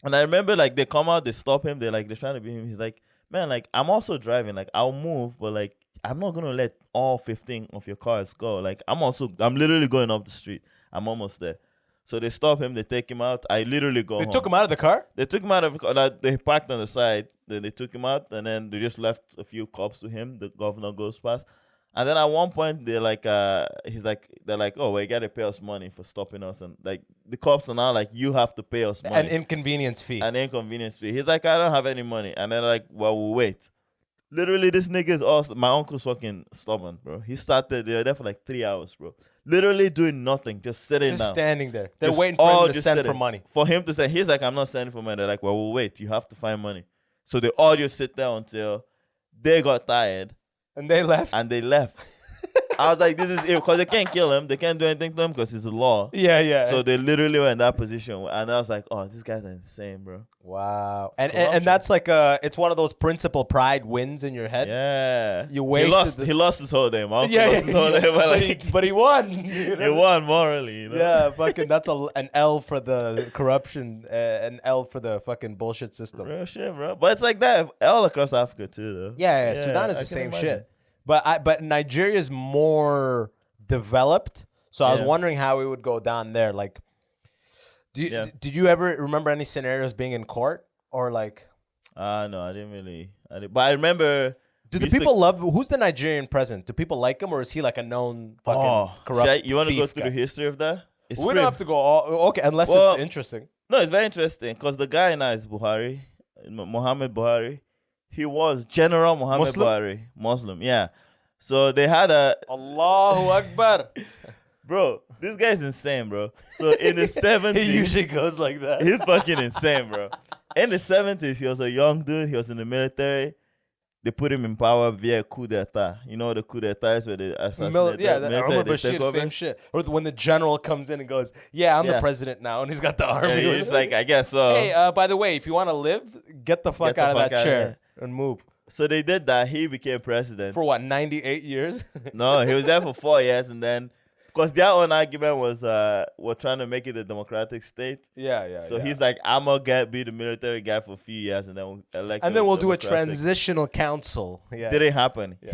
And I remember like they come out, they stop him, they're trying to beat him. He's like, man, like I'm also driving, like I'll move, but like I'm not gonna let all 15 of your cars go. Like I'm literally going up the street. I'm almost there. So they stop him, they take him out. I literally go They home. took him out of the car? They took him out of the car. They parked on the side. Then they took him out, and then they just left a few cops to him. The governor goes past. And then at one point, they're like, oh, well, you got to pay us money for stopping us. And like, the cops are now like, you have to pay us money. An inconvenience fee. An inconvenience fee. He's like, I don't have any money. And then like, well, we'll wait. Literally, this nigga is awesome. My uncle's fucking stubborn, bro. He started, they were there for like 3 hours, bro. Literally doing nothing, just sitting down. Just standing there. They're Just waiting for all him to just send sitting. for money. For him to say, he's like, I'm not sending for money. They're like, well, we'll wait. You have to find money. So they all just sit there until they got tired. And they left? And they left. I was like, this is it. Because they can't kill him. They can't do anything to him because it's a law. Yeah. So they literally were in that position. And I was like, oh, these guys are insane, bro. Wow. And that's like it's one of those principal pride wins in your head. Yeah. You wasted He lost his whole day. My uncle Yeah, lost his whole day. but he won. He won morally. You know? Yeah, fucking that's an L for the corruption, an L for the fucking bullshit system. Real shit, bro. But it's like that all across Africa too, though. Yeah, Sudan is I the can same imagine. shit. But Nigeria is more developed. So I was Yeah. wondering how it would go down there. Like, did you ever remember any scenarios being in court or like? No, I didn't really. But I remember. Do the people love? Who's the Nigerian president? Do people like him, or is he like a known fucking corrupt? You want to go through guy? the history of that? We don't have to go all. Okay, unless it's interesting. No, it's very interesting because the guy now is Buhari, Muhammad Buhari. He was General Muhammad Buhari, Muslim. Yeah. So they had Allahu Akbar. Bro, this guy's insane, bro. So in the 70s, He usually goes like that. he's fucking insane, bro. In the 70s, he was a young dude. He was in the military. They put him in power via coup d'etat. You know the coup d'etat is where they assassinate I remember same shit. Or when the general comes in and goes, "Yeah, I'm the president now," and he's got the army. Yeah, he's like, I guess so. Hey, by the way, if you want to live, get the fuck out of that chair and move. So they did that. He became president. For what, 98 years? No, he was there for 4 years, and then because their own argument was we're trying to make it a democratic state. Yeah. So he's like, I'm gonna be the military guy for a few years, and then we'll elect. And then we'll do a transitional council. Yeah. Didn't happen. Yeah.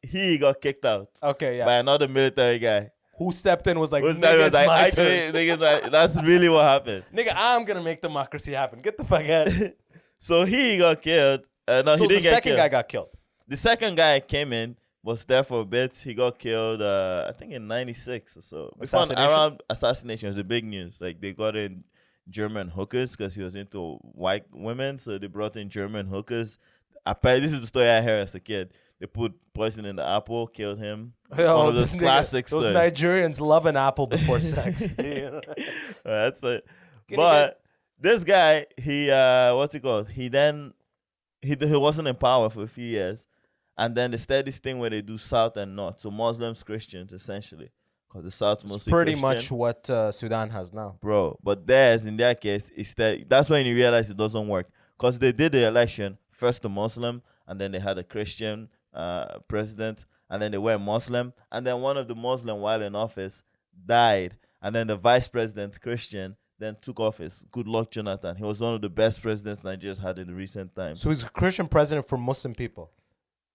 He got kicked out. Okay, yeah. By another military guy. Who stepped in was like, Who's nigga, it's my actually, turn. nigga, that's really what happened. Nigga, I'm gonna make democracy happen. Get the fuck out. So he got killed. No, so he didn't get killed. the second guy got killed. The second guy came in, was there for a bit. He got killed, I think in 96 or so. Around assassination was the big news. Like, they got in German hookers because he was into white women. So they brought in German hookers. Apparently, this is the story I heard as a kid. They put poison in the apple, killed him. One of those classic those stories. Nigerians love an apple before sex. That's what. But this guy, what's it called? He wasn't in power for a few years. And then they started this thing where they do South and North. So Muslims, Christians, essentially. Because the South's mostly pretty Christian. much what Sudan has now. Bro, but in their case, that's when you realize it doesn't work. Because they did the election, first a Muslim, and then they had a Christian president, and then they went Muslim. And then one of the Muslim, while in office, died. And then the vice president, Christian, then took office. Good luck, Jonathan. He was one of the best presidents Nigeria's had in the recent times. So he's a Christian president for Muslim people.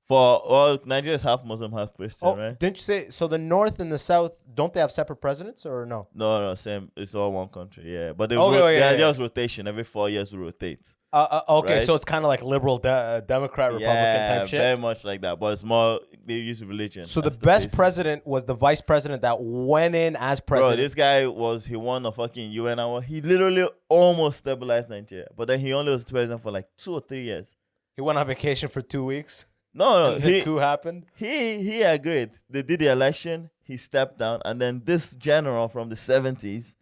Nigeria's half Muslim, half Christian, right? Didn't you say, so the North and the South, don't they have separate presidents or no? No, same. It's all one country, yeah. But the idea was rotation. Every 4 years we rotate. Okay, right? So it's kind of like liberal, Democrat, Republican type shit? very much like that. But it's more, they use religion. So the best president was the vice president that went in as president. Bro, this guy he won a fucking UN award. He literally almost stabilized Nigeria. But then he only was president for like 2 or 3 years. He went on vacation for 2 weeks? No, the coup happened. He agreed. They did the election. He stepped down, and then this general from the 70s,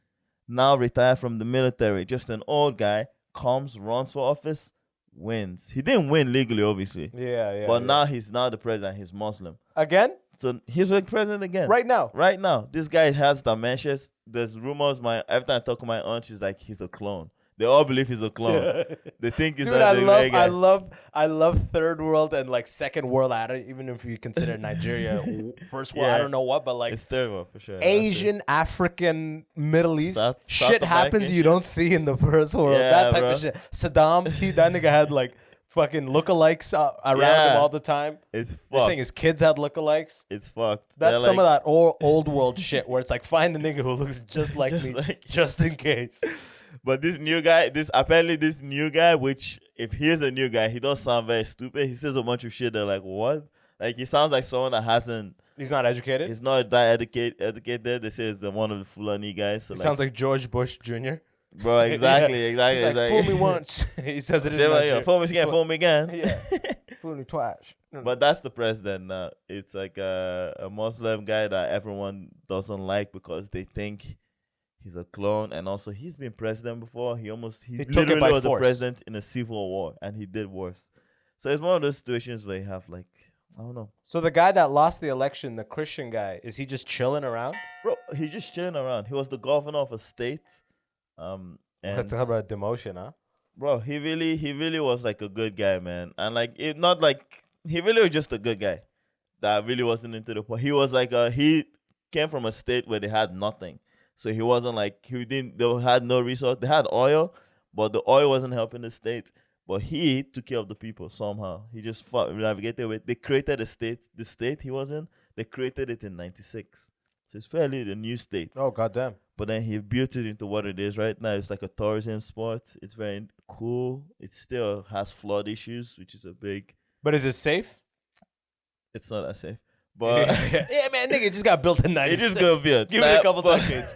now retired from the military, just an old guy, comes, runs for office, wins. He didn't win legally, obviously. Yeah. But now he's now the president. He's Muslim Again? So he's the president again. Right now. Right now, this guy has dementia. There's rumors. Every time I talk to my aunt, she's like, he's a clone. They all believe he's a clone. They think he's I love third world and like second world. I don't even if you consider Nigeria first world. I don't know what, but like it's third world for sure. Asian, African, Middle East South shit happens you don't see in the first world. Yeah, that type bro. of shit. Saddam, that nigga had like fucking lookalikes around Yeah. him all the time. It's You're saying fucked. his kids had lookalikes. It's fucked. That's They're some like- of that old world shit where it's like find the nigga who looks just like Just me, like- just in case. But this new guy, this new guy, which if he's a new guy, he does sound very stupid. He says a bunch of shit. They're like, what? Like he sounds like someone that hasn't. He's not educated. He's not that educated. They say he's one of the Fulani guys. So He sounds like George Bush Jr. bro, exactly, He's like, exactly. fool me once. He says it in Yeah, Nigeria. fool me again, So- fool me again. Yeah. Fool me twice. But that's the president now. It's like a Muslim guy that everyone doesn't like because they think he's a clone, and also he's been president before. He took it literally by was force. the president in a civil war, and he did worse. So it's one of those situations where you have like, I don't know, So the guy that lost the election, the Christian guy, is he just chilling around? bro. He's just chilling around. He was the governor of a state, and Let's talk about demotion, huh? bro, he really was like a good guy, man. And like it not like he really was just a good guy that really wasn't into the point. He was like he came from a state where they had nothing. So he wasn't like they had no resource. They had oil, but the oil wasn't helping the state. But he took care of the people somehow. He just navigated with. They created the state he was in. They created it in '96. So it's fairly the new state. Oh goddamn! But then he built it into what it is right now. It's like a tourism spot. It's very cool. It still has flood issues, which is a big. But is it safe? It's not that safe. But yeah, man, nigga, it just got built in it '96. just gonna be a Give it a couple but- decades.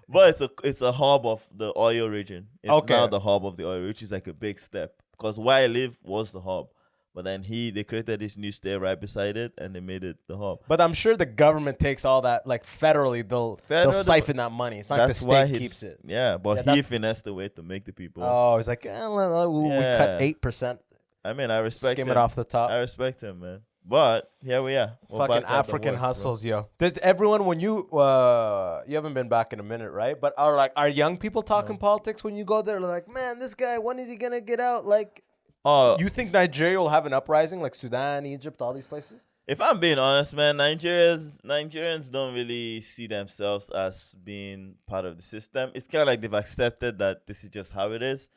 But it's a hub of the oil region. It's Okay. now the hub of the oil, which is like a big step. Because where I live was the hub. But then they created this new state right beside it, and they made it the hub. But I'm sure the government takes all that, like federally, they'll Federal- siphon that money. It's not like the state keeps it. Yeah, but Yeah, he finessed the way to make the people. Oh, it's like we cut Yeah. 8%, I mean, I respect skim him. it off the top. I respect him, man. But here we are. We're Fucking back at the African worst, bro. hustles, yo. Does everyone, when you haven't been back in a minute, right? But are young people talking politics when you go there? Like, man, this guy, when is he gonna get out? Like, Oh, you think Nigeria will have an uprising like Sudan, Egypt, all these places? if I'm being honest, man, Nigerians don't really see themselves as being part of the system. It's kind of like they've accepted that this is just how it is.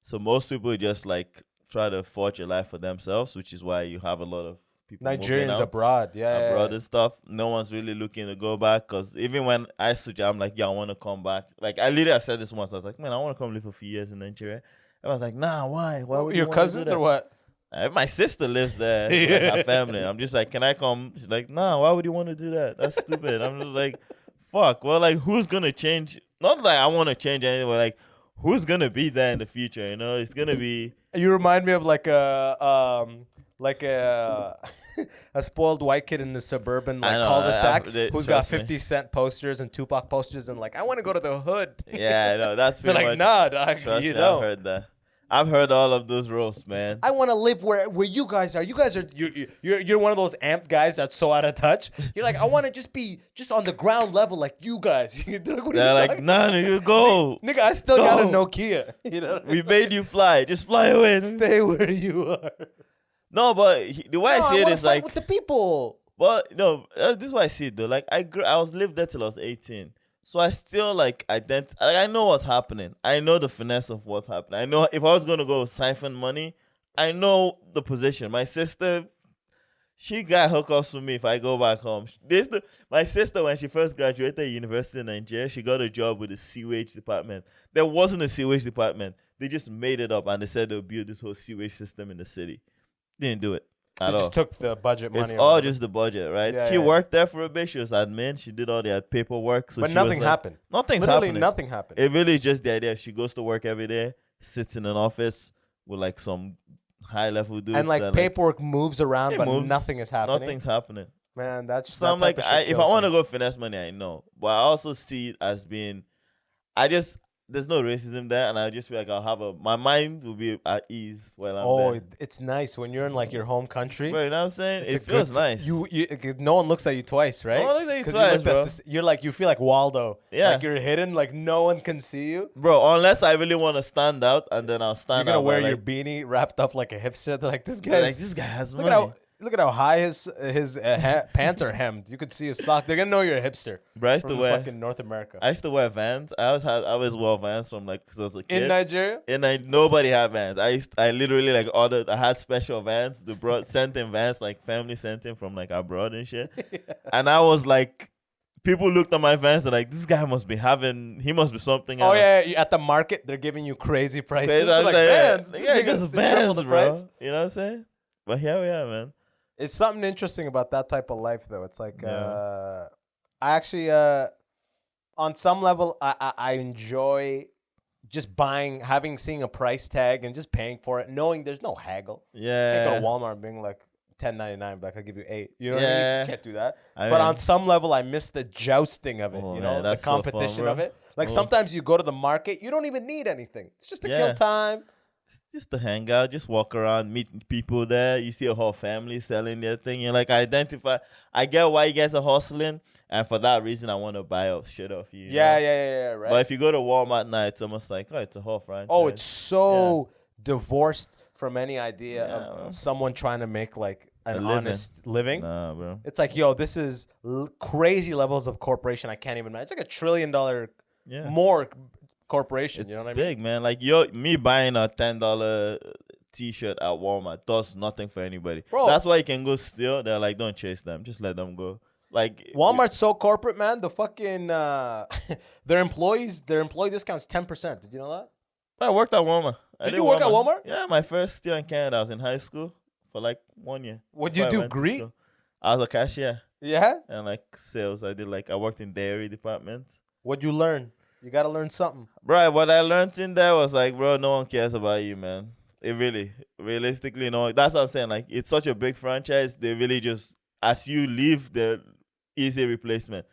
So most people just like try to forge a life for themselves, which is why you have a lot of people moving Nigerians out abroad, yeah. abroad and stuff. No one's really looking to go back because even when I suggest, I'm like, yeah, I want to come back. Like I literally said this once. I was like, man, I want to come live for a few years in Nigeria. I was like, nah, why? Why would you Your wanna do cousins that? or what? My sister lives there, like her family. I'm just like, can I come? She's like, nah, why would you want to do that? That's stupid. I'm just like, fuck. Well, like, who's gonna change? Not like I want to change anything, but like, who's gonna be there in the future? You know, it's gonna be. You remind me of like a a spoiled white kid in the suburban I like know, cul-de-sac they- who's got trust me. 50 Cent posters and Tupac posters and like, I want to go to the hood. Yeah, no, that's They're pretty like, much. nah, dog, Trust you me, don't. I've heard that. I've heard all of those roasts, man. I want to live where you guys are. You guys are you're one of those amped guys that's so out of touch. You're like, I want to just be just on the ground level like you guys. They're like, what are They're you like, talking- nah, nigga, go. nigga, I still got a Go. Nokia. You know, We made you fly. Just fly away. stay where you are. No, but the way No, I see it wanna is fight like, with the people. but no, this is why I see it though. Like I was lived there till I was 18, so I still like I know what's happening. I know the finesse of what's happening. I know if I was gonna go siphon money, I know the position. My sister, she got hookups for me if I go back home. My sister, when she first graduated university in Nigeria, she got a job with the sewage department. There wasn't a sewage department. They just made it up and they said they'll build this whole sewage system in the city. Didn't do it at They all. just took the budget money. It's or all whatever. just the budget, right? Yeah, She yeah. worked there for a bit. She was admin. She did all the paperwork. So But she nothing was like, happened. Nothing's Literally happening. nothing happened. It really is just the idea. She goes to work every day, sits in an office with like some high level dudes. And like that, paperwork moves around, it but moves. nothing is happening. Nothing's happening. Man, that's So I'm like, if I want to go finesse money, I know. But I also see it as being, there's no racism there, and I just feel like my mind will be at ease while I'm there. It's nice when you're in like your home country. Bro, you know what I'm saying? It's a It feels good- nice. No one looks at you twice, right? No one looks at you 'Cause twice, look at bro. you're like, you feel like Waldo. Yeah. Like you're hidden, like no one can see you. Bro, unless I really want to stand out, and then I'll You're stand gonna out. wear by, your like, beanie wrapped up like a hipster. They're like, this they're guy's like, this guy has look money. at how Look at how high his pants are hemmed. You could see his sock. They're gonna know you're a hipster. Bro, I used to from wear fucking North America. I used to wear Vans. I always wore Vans from like because I was a kid. In Nigeria? Nobody had Vans. I literally like ordered. I had special Vans. They sent in Vans, like family sent in from like abroad and shit. Yeah. And I was like, people looked at my Vans and like, this guy must be something. Oh yeah, at the market they're giving you crazy prices. They're like Vans. Yeah, just Vans, bro. You know what I'm saying? But here we are, man. It's something interesting about that type of life, though. It's like I actually, on some level, I enjoy just seeing a price tag and just paying for it, knowing there's no haggle. Yeah, you can't go to Walmart and being like $10.99, but I could give you $8. You know what I mean? You can't do that. But on some level, I miss the jousting of it. You know, the competition so fun, of it. Like sometimes you go to the market, you don't even need anything. It's just to kill time. Just to hang out, just walk around, meet people there. You see a whole family selling their thing. You're like, I get why you guys are hustling. And for that reason, I want to buy shit off you. Yeah, right. But if you go to Walmart now, it's almost like, it's a whole franchise. Oh, it's so divorced from any idea of someone trying to make like an honest living. Nah, bro. It's like, yo, this is crazy levels of corporation. I can't even imagine. It's like $1 trillion more corporation. It's you know what big, I mean? man. Like me buying a $10 T-shirt at Walmart does nothing for anybody. Bro, that's why you can go steal. They're like, don't chase them, just let them go. Like Walmart's so corporate, man. The fucking their employee discounts 10%. Did you know that? I worked at Walmart. Did you work at Walmart? Yeah, my first year in Canada, I was in high school for like 1 year. What'd you do? Greet? I was a cashier. Yeah. And like sales, I worked in dairy departments. What'd you learn? You gotta learn something. Bro, what I learned in there was like, bro, no one cares about you, man. It realistically, no. That's what I'm saying. Like, it's such a big franchise. They really just, as you leave, the easy replacement.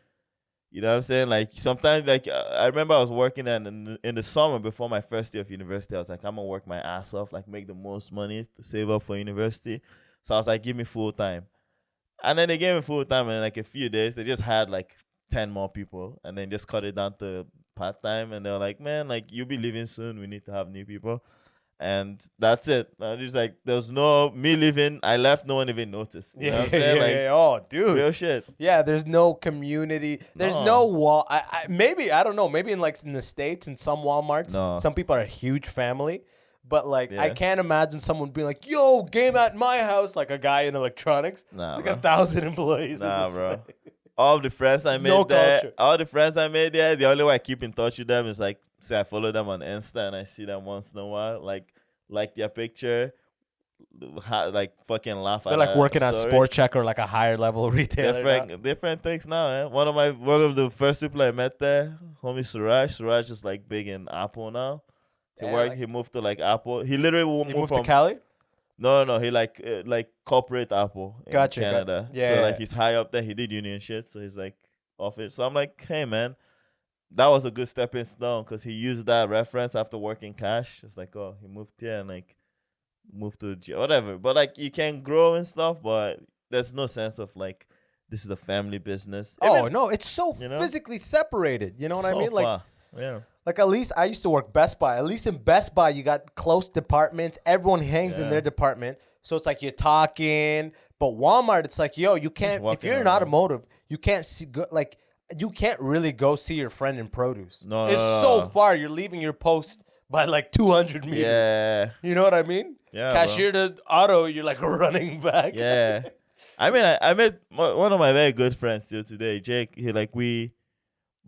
You know what I'm saying? Like, sometimes, like, I remember I was working in the summer before my first year of university. I was like, I'm gonna work my ass off, like, make the most money to save up for university. So I was like, give me full time. And then they gave me full time, and in like a few days, they just had like 10 more people, and then just cut it down to part-time, and they're like, man, like, you'll be leaving soon, we need to have new people. And that's it. I just like, there's no me leaving, I left, no one even noticed. You know what I'm saying? Like, oh dude, real shit. Yeah, there's no community, there's no wall. Maybe, I don't know, maybe in the States, in some Walmarts, some people are a huge family. But like, I can't imagine someone being like, yo, game at my house, like a guy in electronics. It's like 1,000 employees. Nah, bro. All the friends I made there, the only way I keep in touch with them is like, say I follow them on Insta and I see them once in a while, like their picture, like fucking laugh at. They're like working at Sport Check or like a higher level retailer. Different things now, man. One of the first people I met there, homie Suraj. Suraj is like big in Apple now. He moved to like Apple. He literally moved to Cali. No, he like corporate Apple in Canada. Yeah. So like he's high up there. He did union shit, so he's like off it. So I'm like, hey man, that was a good stepping stone because he used that reference after working cash. It's like, oh, he moved here and like moved to whatever. But like you can grow and stuff, but there's no sense of like this is a family business. No, it's so physically separated. You know what I mean? Like, yeah. Like, at least I used to work Best Buy. At least in Best Buy, you got close departments. Everyone hangs in their department. So it's like you're talking. But Walmart, it's like, yo, you can't, if you're in automotive, you can't see, you can't really go see your friend in produce. It's so far. You're leaving your post by like 200 meters. Yeah. You know what I mean? Yeah. Cashier to auto, you're like running back. Yeah. I mean, I met one of my very good friends still today, Jake.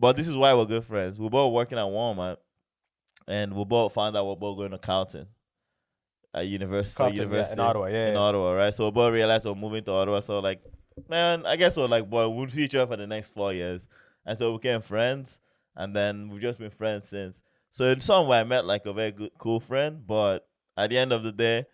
But this is why we're good friends. We're both working at Walmart, and we both found out we're both going to Carleton at university. In Ottawa, in Ottawa, right? So we both realized we're moving to Ottawa. So like, man, I guess we're like, boy, we'll see each other for the next 4 years. And so we became friends, and then we've just been friends since. So in some way, I met like a very good, cool friend, but at the end of the day,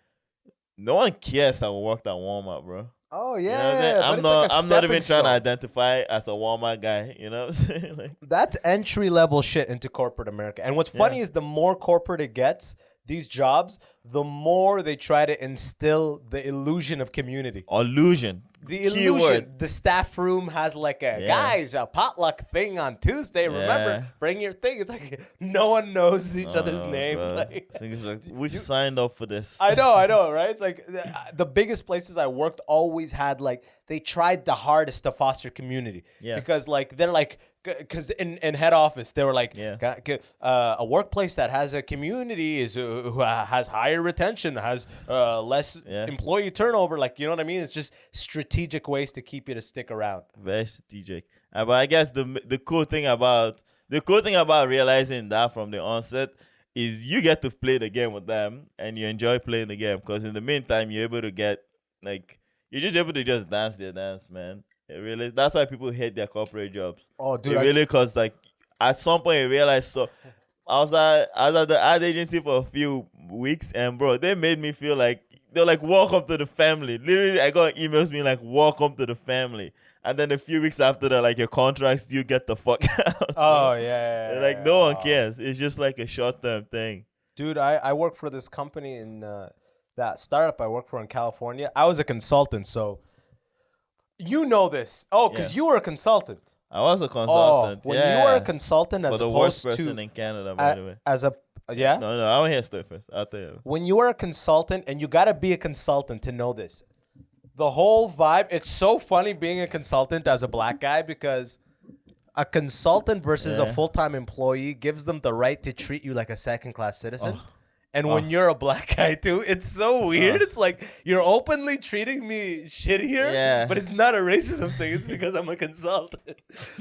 no one cares that we worked at Walmart, bro. Oh yeah, I'm not even trying to identify as a Walmart guy. You know what I'm saying? Like, that's entry level shit into corporate America. And what's funny is the more corporate it gets, these jobs, the more they try to instill the illusion of community. Illusion. The Keyword. illusion. The staff room has like a guys a potluck thing on Tuesday. Remember, Yeah. bring your thing. It's like no one knows each other's Oh, names. bro. Like, I think it's like, we signed up for this. I know, right? It's like the biggest places I worked always had like they tried the hardest to foster community. Yeah. Because like they're like because in head office they were like a workplace that has a community is who has higher retention, has less employee turnover. Like, you know what I mean? It's just strategic ways to keep you to stick around. Very strategic. But I guess the cool thing about realizing that from the onset is you get to play the game with them and you enjoy playing the game, because in the meantime you're able to get like you're just able to just dance their dance, man. It really, that's why people hate their corporate jobs. Oh, dude, it really, because like at some point you realize. So I was at the ad agency for a few weeks, and bro, they made me feel like they're like, welcome to the family. Literally, I got emails being like, welcome to the family. And then a few weeks after that, like, your contracts, you get the fuck out. Oh, yeah. Like, no one cares. It's just like a short-term thing. Dude, I work for this company in that startup I work for in California. I was a consultant, so you know this. Oh, because you were a consultant. I was a consultant. When you were a consultant, as for the opposed worst person in Canada, by the way. No, I want to hear story first. I'll tell you. When you are a consultant, and you got to be a consultant to know this, the whole vibe, it's so funny being a consultant as a black guy, because a consultant versus a full-time employee gives them the right to treat you like a second-class citizen. And when you're a black guy too, it's so weird. It's like you're openly treating me shittier, but it's not a racism thing. It's because I'm a consultant.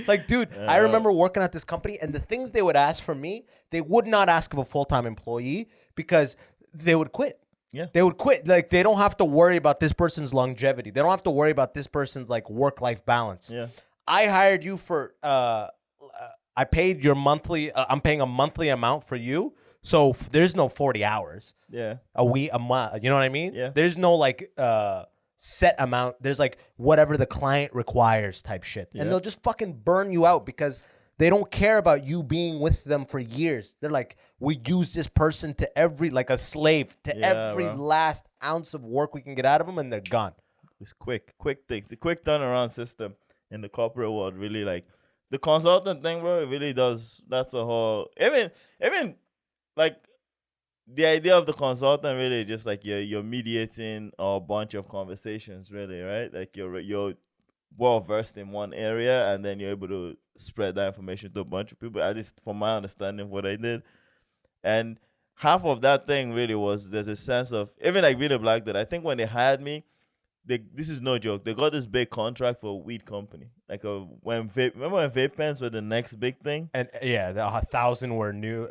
Like, dude, I remember working at this company, and the things they would ask from me, they would not ask of a full-time employee, because they would quit. Yeah. They would quit. Like, they don't have to worry about this person's longevity. They don't have to worry about this person's like work-life balance. Yeah. I hired you for I paid your monthly I'm paying a monthly amount for you. So there's no 40 hours. Yeah. A week, a month. You know what I mean? Yeah. There's no like set amount. There's like whatever the client requires type shit. And they'll just fucking burn you out because they don't care about you being with them for years. They're like, we use this person to every, like a slave, to every last ounce of work we can get out of them, and they're gone. It's quick things. The quick turnaround system in the corporate world really, like, the consultant thing, bro, it really does. That's a whole, even like, the idea of the consultant really just like you're mediating a bunch of conversations, really, right? Like you're well versed in one area, and then you're able to spread that information to a bunch of people. At least from my understanding of what I did, and half of that thing really was there's a sense of, even like being a black dude. I think when they hired me, this is no joke. They got this big contract for a weed company. Like remember when vape pens were the next big thing? And the 1,000 were new.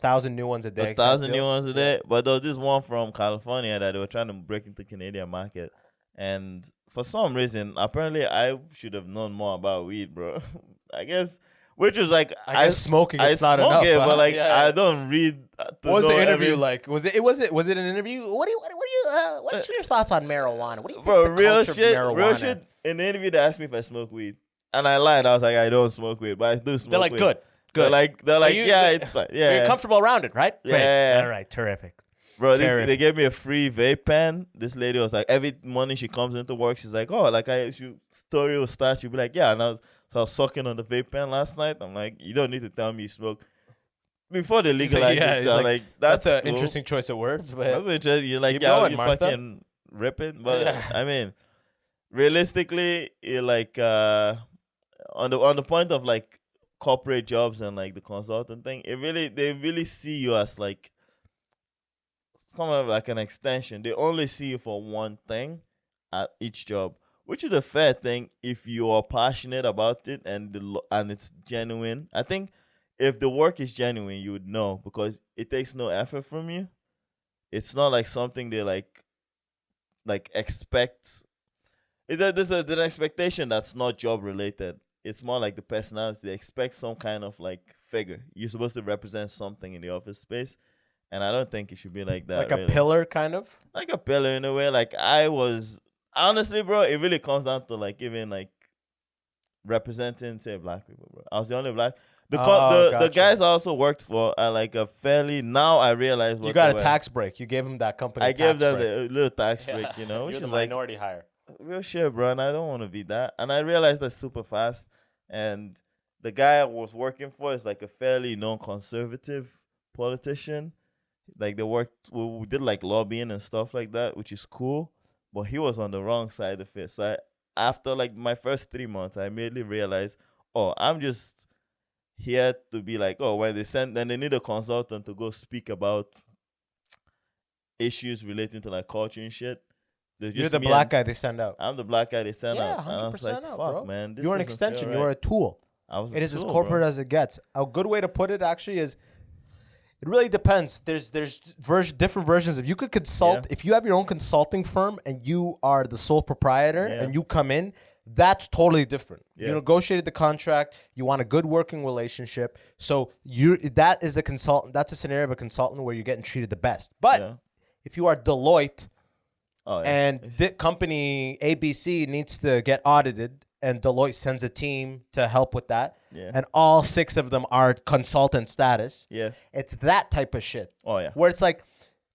1,000 new ones a day. 1,000 new ones a day. But there was this one from California that they were trying to break into Canadian market. And for some reason, apparently I should have known more about weed, bro. I guess, which was like, I guess smoking it's not enough. It, but like I don't read. What was the interview like? Was it an interview? What's your thoughts on marijuana? What do you think bro, the real culture shit, of marijuana? real shit. In the interview, they asked me if I smoke weed, and I lied. I was like, I don't smoke weed, but I do smoke. They're like, weed. good. They're like, it's fine. Yeah, you're comfortable around it, right? Yeah. Great. All right, terrific. Bro, they gave me a free vape pen. This lady was like, every morning she comes into work, she's like, oh, like story will start. She'll be like, yeah, and I was sucking on the vape pen last night. I'm like, you don't need to tell me you smoke. Before they legalized it, so like, that's an cool. interesting choice of words. But that's interesting. You're like, you're fucking ripping. But I mean, realistically, it like on the point of like corporate jobs and like the consultant thing, they really see you as like kind of like an extension. They only see you for one thing at each job, which is a fair thing if you are passionate about it and it's genuine. I think if the work is genuine, you would know, because it takes no effort from you. It's not like something they like expect. There's an expectation that's not job related. It's more like the personality. They expect some kind of like figure. You're supposed to represent something in the office space, and I don't think it should be like that. Like a pillar, kind of? Like a pillar in a way. Like I was, honestly, bro, it really comes down to like even like representing, say, black people, bro. I was the only black. The guys I also worked for are like a fairly. Now I realize what you got they a were. tax break. You gave him that company. I gave them break. a little tax break, you know, which You're is the like minority hire. real shit, bro. And I don't want to be that. And I realized that super fast. And the guy I was working for is like a fairly non-conservative politician. Like they worked, we did like lobbying and stuff like that, which is cool. But he was on the wrong side of it. So after like my first 3 months, I immediately realized, oh, I'm just here to be like, oh, when then they need a consultant to go speak about issues relating to like culture and shit. You're the black guy they send out. I'm the black guy they send out. 100% And I was like, out, fuck, bro. man. This You're an doesn't extension. feel You're right. a tool. It is as corporate as it gets. A good way to put it actually is, it really depends. There's different versions. If you could consult, if you have your own consulting firm and you are the sole proprietor and you come in, that's totally different. You negotiated the contract. You want a good working relationship. So that is a consultant. That's a scenario of a consultant where you're getting treated the best. But if you are Deloitte and the company ABC needs to get audited and Deloitte sends a team to help with that, and all 6 of them are consultant status, it's that type of shit. Where it's like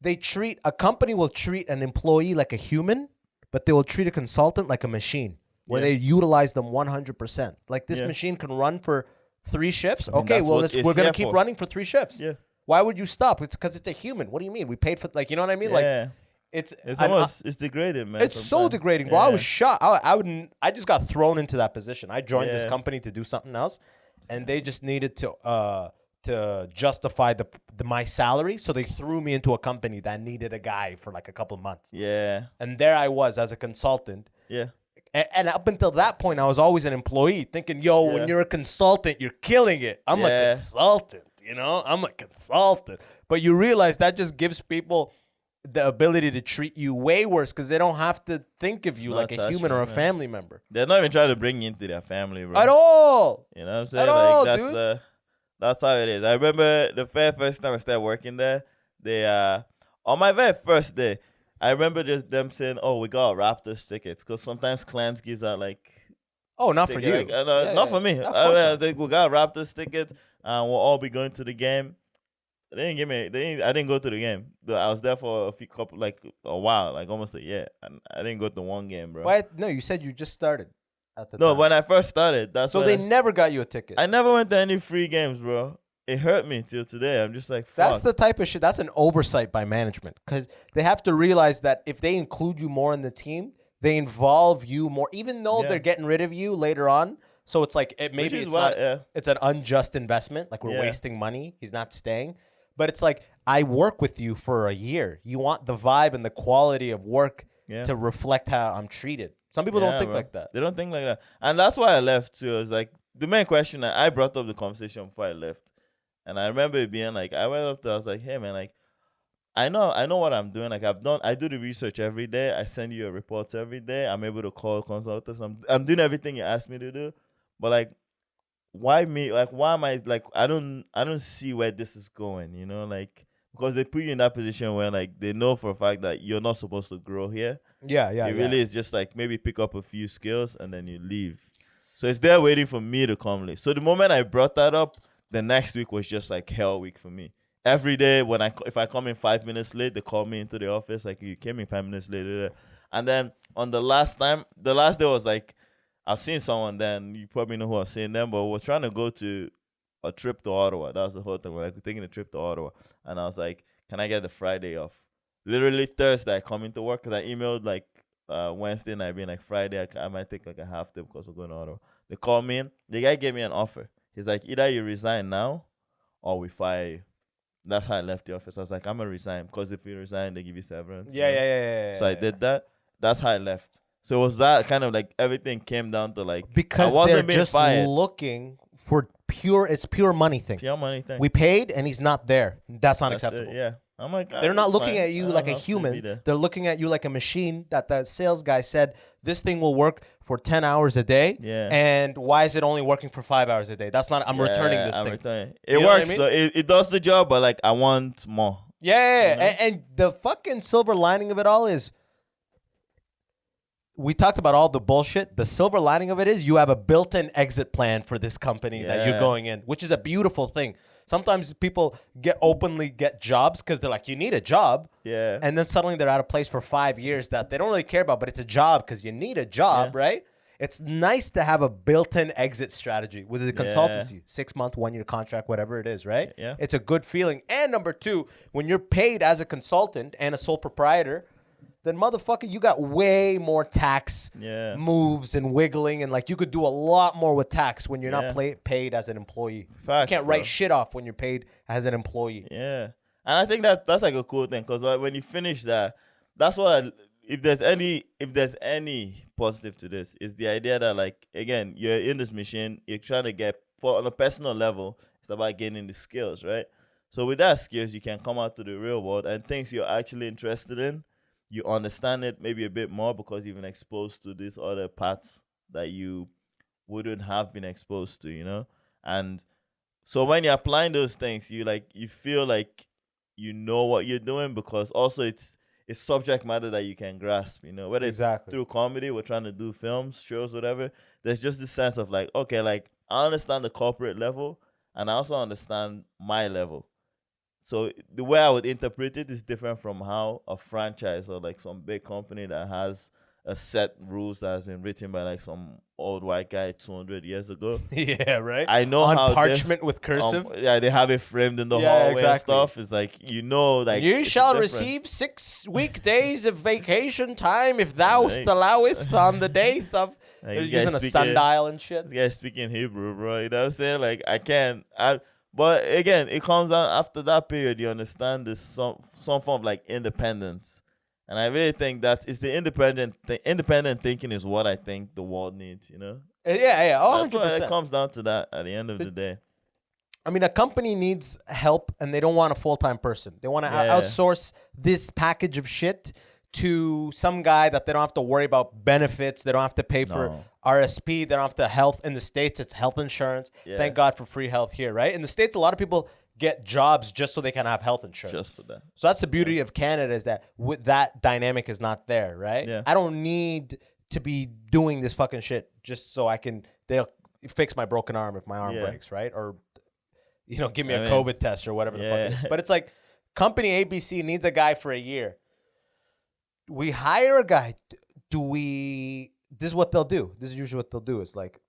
a company will treat an employee like a human, but they will treat a consultant like a machine. Where they utilize them 100%. Like this machine can run for 3 shifts. Okay, well, we're going to keep running for 3 shifts. Why would you stop? It's because it's a human. What do you mean? We paid for, like, you know what I mean? Like, it's degraded, man. It's so degrading, bro. I was shocked. I just got thrown into that position. I joined this company to do something else, and they just needed to justify my salary, so they threw me into a company that needed a guy for like a couple of months. And there I was as a consultant. And up until that point, I was always an employee thinking, yo, when you're a consultant, you're killing it. I'm a consultant, you know? I'm a consultant. But you realize that just gives people the ability to treat you way worse because they don't have to think of you like a human or a family member. They're not even trying to bring you into their family, bro. At all. You know what I'm saying? At all, dude. That's how it is. I remember the first time I started working there, they on my very first day, I remember just them saying, "Oh, we got Raptors tickets," because sometimes Clans gives out like, "Oh, not for you, like, not for me." I think we got Raptors tickets, and we'll all be going to the game. They didn't give me. I didn't go to the game. I was there for a while, like almost a year, and I didn't go to one game, bro. Why? No, you said you just started. At the time. When I first started, they never got you a ticket. I never went to any free games, bro. It hurt me till today. I'm just like, fuck. That's the type of shit. That's an oversight by management because they have to realize that if they include you more in the team, they involve you more, even though they're getting rid of you later on. So it's like it's an unjust investment. Like we're wasting money. He's not staying. But it's like, I work with you for a year. You want the vibe and the quality of work to reflect how I'm treated. Some people don't think like that. They don't think like that. And that's why I left too. It was like the main question I brought up the conversation before I left. And I remember it being like, I went up there, I was like, hey man, like, I know what I'm doing. Like I do the research every day. I send you your reports every day. I'm able to call consultants. I'm doing everything you asked me to do. But like, why me? Like, why am I like, I don't see where this is going, you know? Like, because they put you in that position where like they know for a fact that you're not supposed to grow here. It really is just like maybe pick up a few skills and then you leave. So it's there waiting for me to come late. So the moment I brought that up, the next week was just like hell week for me. Every day if I come in 5 minutes late, they call me into the office like, you came in 5 minutes later. And then on the last day was like, I was seeing someone then, you probably know who I was seeing them, but we're trying to go to a trip to Ottawa. That was the whole thing. We're like taking a trip to Ottawa. And I was like, can I get the Friday off? Literally Thursday I come into work because I emailed like Wednesday night being like, Friday I might take like a half day because we're going to Ottawa. They called me in. The guy gave me an offer. He's like, either you resign now or we fire you. That's how I left the office. I was like, I'm going to resign because if you resign, they give you severance. So I did that. That's how I left. So it was that kind of like everything came down to like, because they're just looking for it's pure money thing. Pure money thing. We paid and he's not there. That's unacceptable. I'm like, they're not looking at you like a human. They're looking at you like a machine that the sales guy said, this thing will work for 10 hours a day. And why is it only working for 5 hours a day? That's not, I'm returning this thing. Returning. It works. I mean? It does the job, but like I want more. Yeah. You know? And the fucking silver lining of it all is we talked about all the bullshit. The silver lining of it is you have a built-in exit plan for this company that you're going in, which is a beautiful thing. Sometimes people openly get jobs because they're like, you need a job. Yeah. And then suddenly they're at a place for 5 years that they don't really care about, but it's a job because you need a job, right? It's nice to have a built-in exit strategy with the consultancy, 6 month, 1 year contract, whatever it is, right? Yeah. It's a good feeling. And number two, when you're paid as a consultant and a sole proprietor, then motherfucker, you got way more tax moves and wiggling, and like you could do a lot more with tax when you're not paid as an employee. Facts, you can't write shit off when you're paid as an employee. Yeah, and I think that's like a cool thing because like, when you finish that, that's what if there's any positive to this is the idea that like again you're in this machine, you're trying to get on a personal level. It's about gaining the skills, right? So with that skills, you can come out to the real world and things you're actually interested in. You understand it maybe a bit more because you've been exposed to these other parts that you wouldn't have been exposed to, you know? And so when you're applying those things, you feel like you know what you're doing because also it's subject matter that you can grasp, you know? Whether it's through comedy, we're trying to do films, shows, whatever. There's just this sense of like, okay, like I understand the corporate level and I also understand my level. So the way I would interpret it is different from how a franchise or like some big company that has a set rules that has been written by like some old white guy 200 years ago. Yeah, right. I know on how parchment with cursive. They have it framed in the hallway and stuff. It's like like you shall receive 6 weekdays of vacation time if thou allowest on the day of. They're using a sundial and shit. This guy's speaking Hebrew, bro. You know what I'm saying? Like I can't. But again, it comes out after that period. You understand this some form of like independence, and I really think that it's the independent thinking is what I think the world needs. You know? Yeah, 100%. It comes down to that at the end of the day. I mean, a company needs help, and they don't want a full-time person. They want to outsource this package of shit to some guy that they don't have to worry about benefits. They don't have to pay for RSP. They don't have to health. In the States, it's health insurance. Yeah. Thank God for free health here, right? In the States, a lot of people get jobs just so they can have health insurance. Just for that. So that's the beauty of Canada is that with that dynamic is not there, right? Yeah. I don't need to be doing this fucking shit just so they'll fix my broken arm if my arm breaks, right? Or, give me a COVID test or whatever the fuck it is. But it's like company ABC needs a guy for a year. We hire a guy. This is what they'll do. This is usually what they'll do. It's like,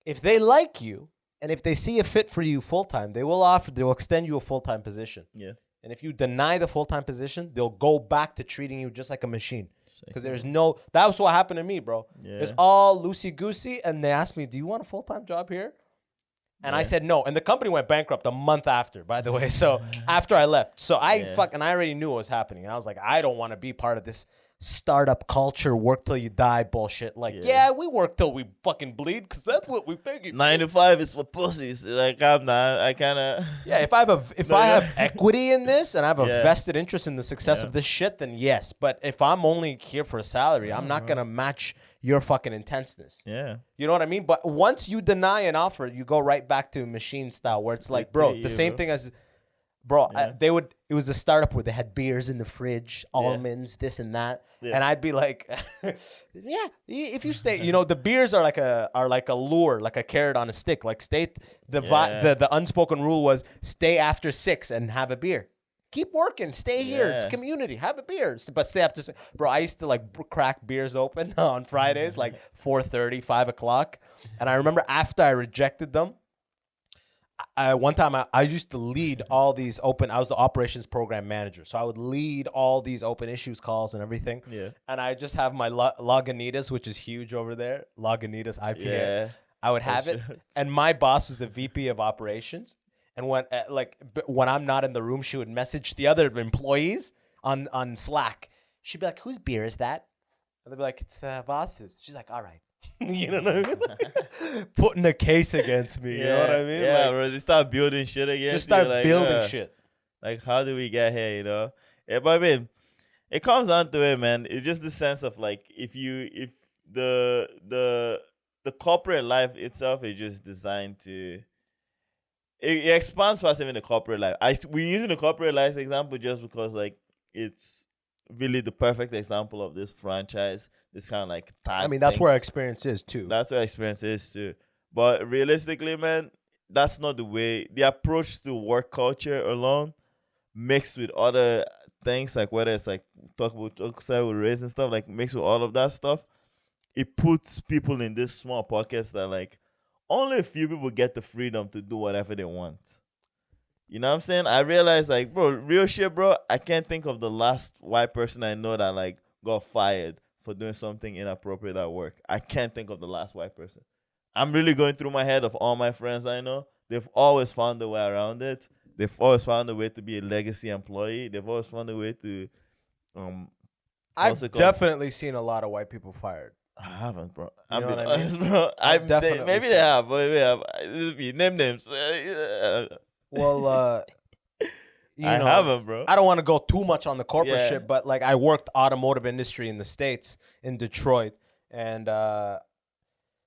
if they like you and if they see a fit for you full-time, they'll extend you a full-time position. Yeah. And if you deny the full-time position, they'll go back to treating you just like a machine. Because that was what happened to me, bro. Yeah. It's all loosey-goosey. And they asked me, do you want a full-time job here? And I said no. And the company went bankrupt a month after, by the way. So after I left. So I already knew what was happening. And I was like, I don't want to be part of this startup culture, work till you die bullshit. Like, we work till we fucking bleed because that's what we figured. 9 to 5 is for pussies. Like, I'm not. I kind of. Yeah, if I have equity in this and I have a vested interest in the success of this shit, then yes. But if I'm only here for a salary, I'm not going to match your fucking intenseness. Yeah. You know what I mean? But once you deny an offer, you go right back to machine style where it's like, bro, the same thing as, bro, it was a startup where they had beers in the fridge, almonds, this and that. Yeah. And I'd be like, if you stay, the beers are like a lure, like a carrot on a stick. Like the unspoken rule was stay after 6 and have a beer. Keep working. Stay here. It's community. Have a beer. But stay after 6. Bro, I used to like crack beers open on Fridays, like 4:30, 5 o'clock. And I remember after I rejected them, one time I used to lead all these I was the operations program manager. So I would lead all these open issues calls and everything. Yeah. And I just have my Lagunitas, which is huge over there. Lagunitas IPA. Yeah. I would have it. And my boss was the VP of operations. And when I'm not in the room, she would message the other employees on Slack. She'd be like, "Whose beer is that?" And they'd be like, "It's Voss's." She's like, "All right." You know what I mean? Putting a case against me. You know what I mean? Yeah, bro. Just start building shit again. Just start building shit. Like, how do we get here? You know? Yeah, but I mean, it comes down to it, man. It's just the sense of like, if the corporate life itself is just designed to. It expands past even the corporate life. We're using the corporate life example just because like it's really the perfect example of this franchise. This kind of like tag I mean, that's things. where experience is too. That's where experience is too. But realistically, man, that's not the way. The approach to work culture alone, mixed with other things, like whether it's like talk with race and stuff, like mixed with all of that stuff, it puts people in this small pockets that like only a few people get the freedom to do whatever they want. You know what I'm saying? I realized, like, bro, real shit, bro. I can't think of the last white person I know that like got fired for doing something inappropriate at work. I can't think of the last white person. I'm really going through my head of all my friends I know. They've always found a way around it. They've always found a way to be a legacy employee. They've always found a way to I've definitely seen a lot of white people fired. I haven't, bro. You I'm know being what I mean? honest, bro. I've definitely maybe seen they it. have, but maybe they have. This be name names. Well, you I know, haven't, bro. I don't want to go too much on the corporate Yeah. shit, but like I worked automotive industry in the States, in Detroit, and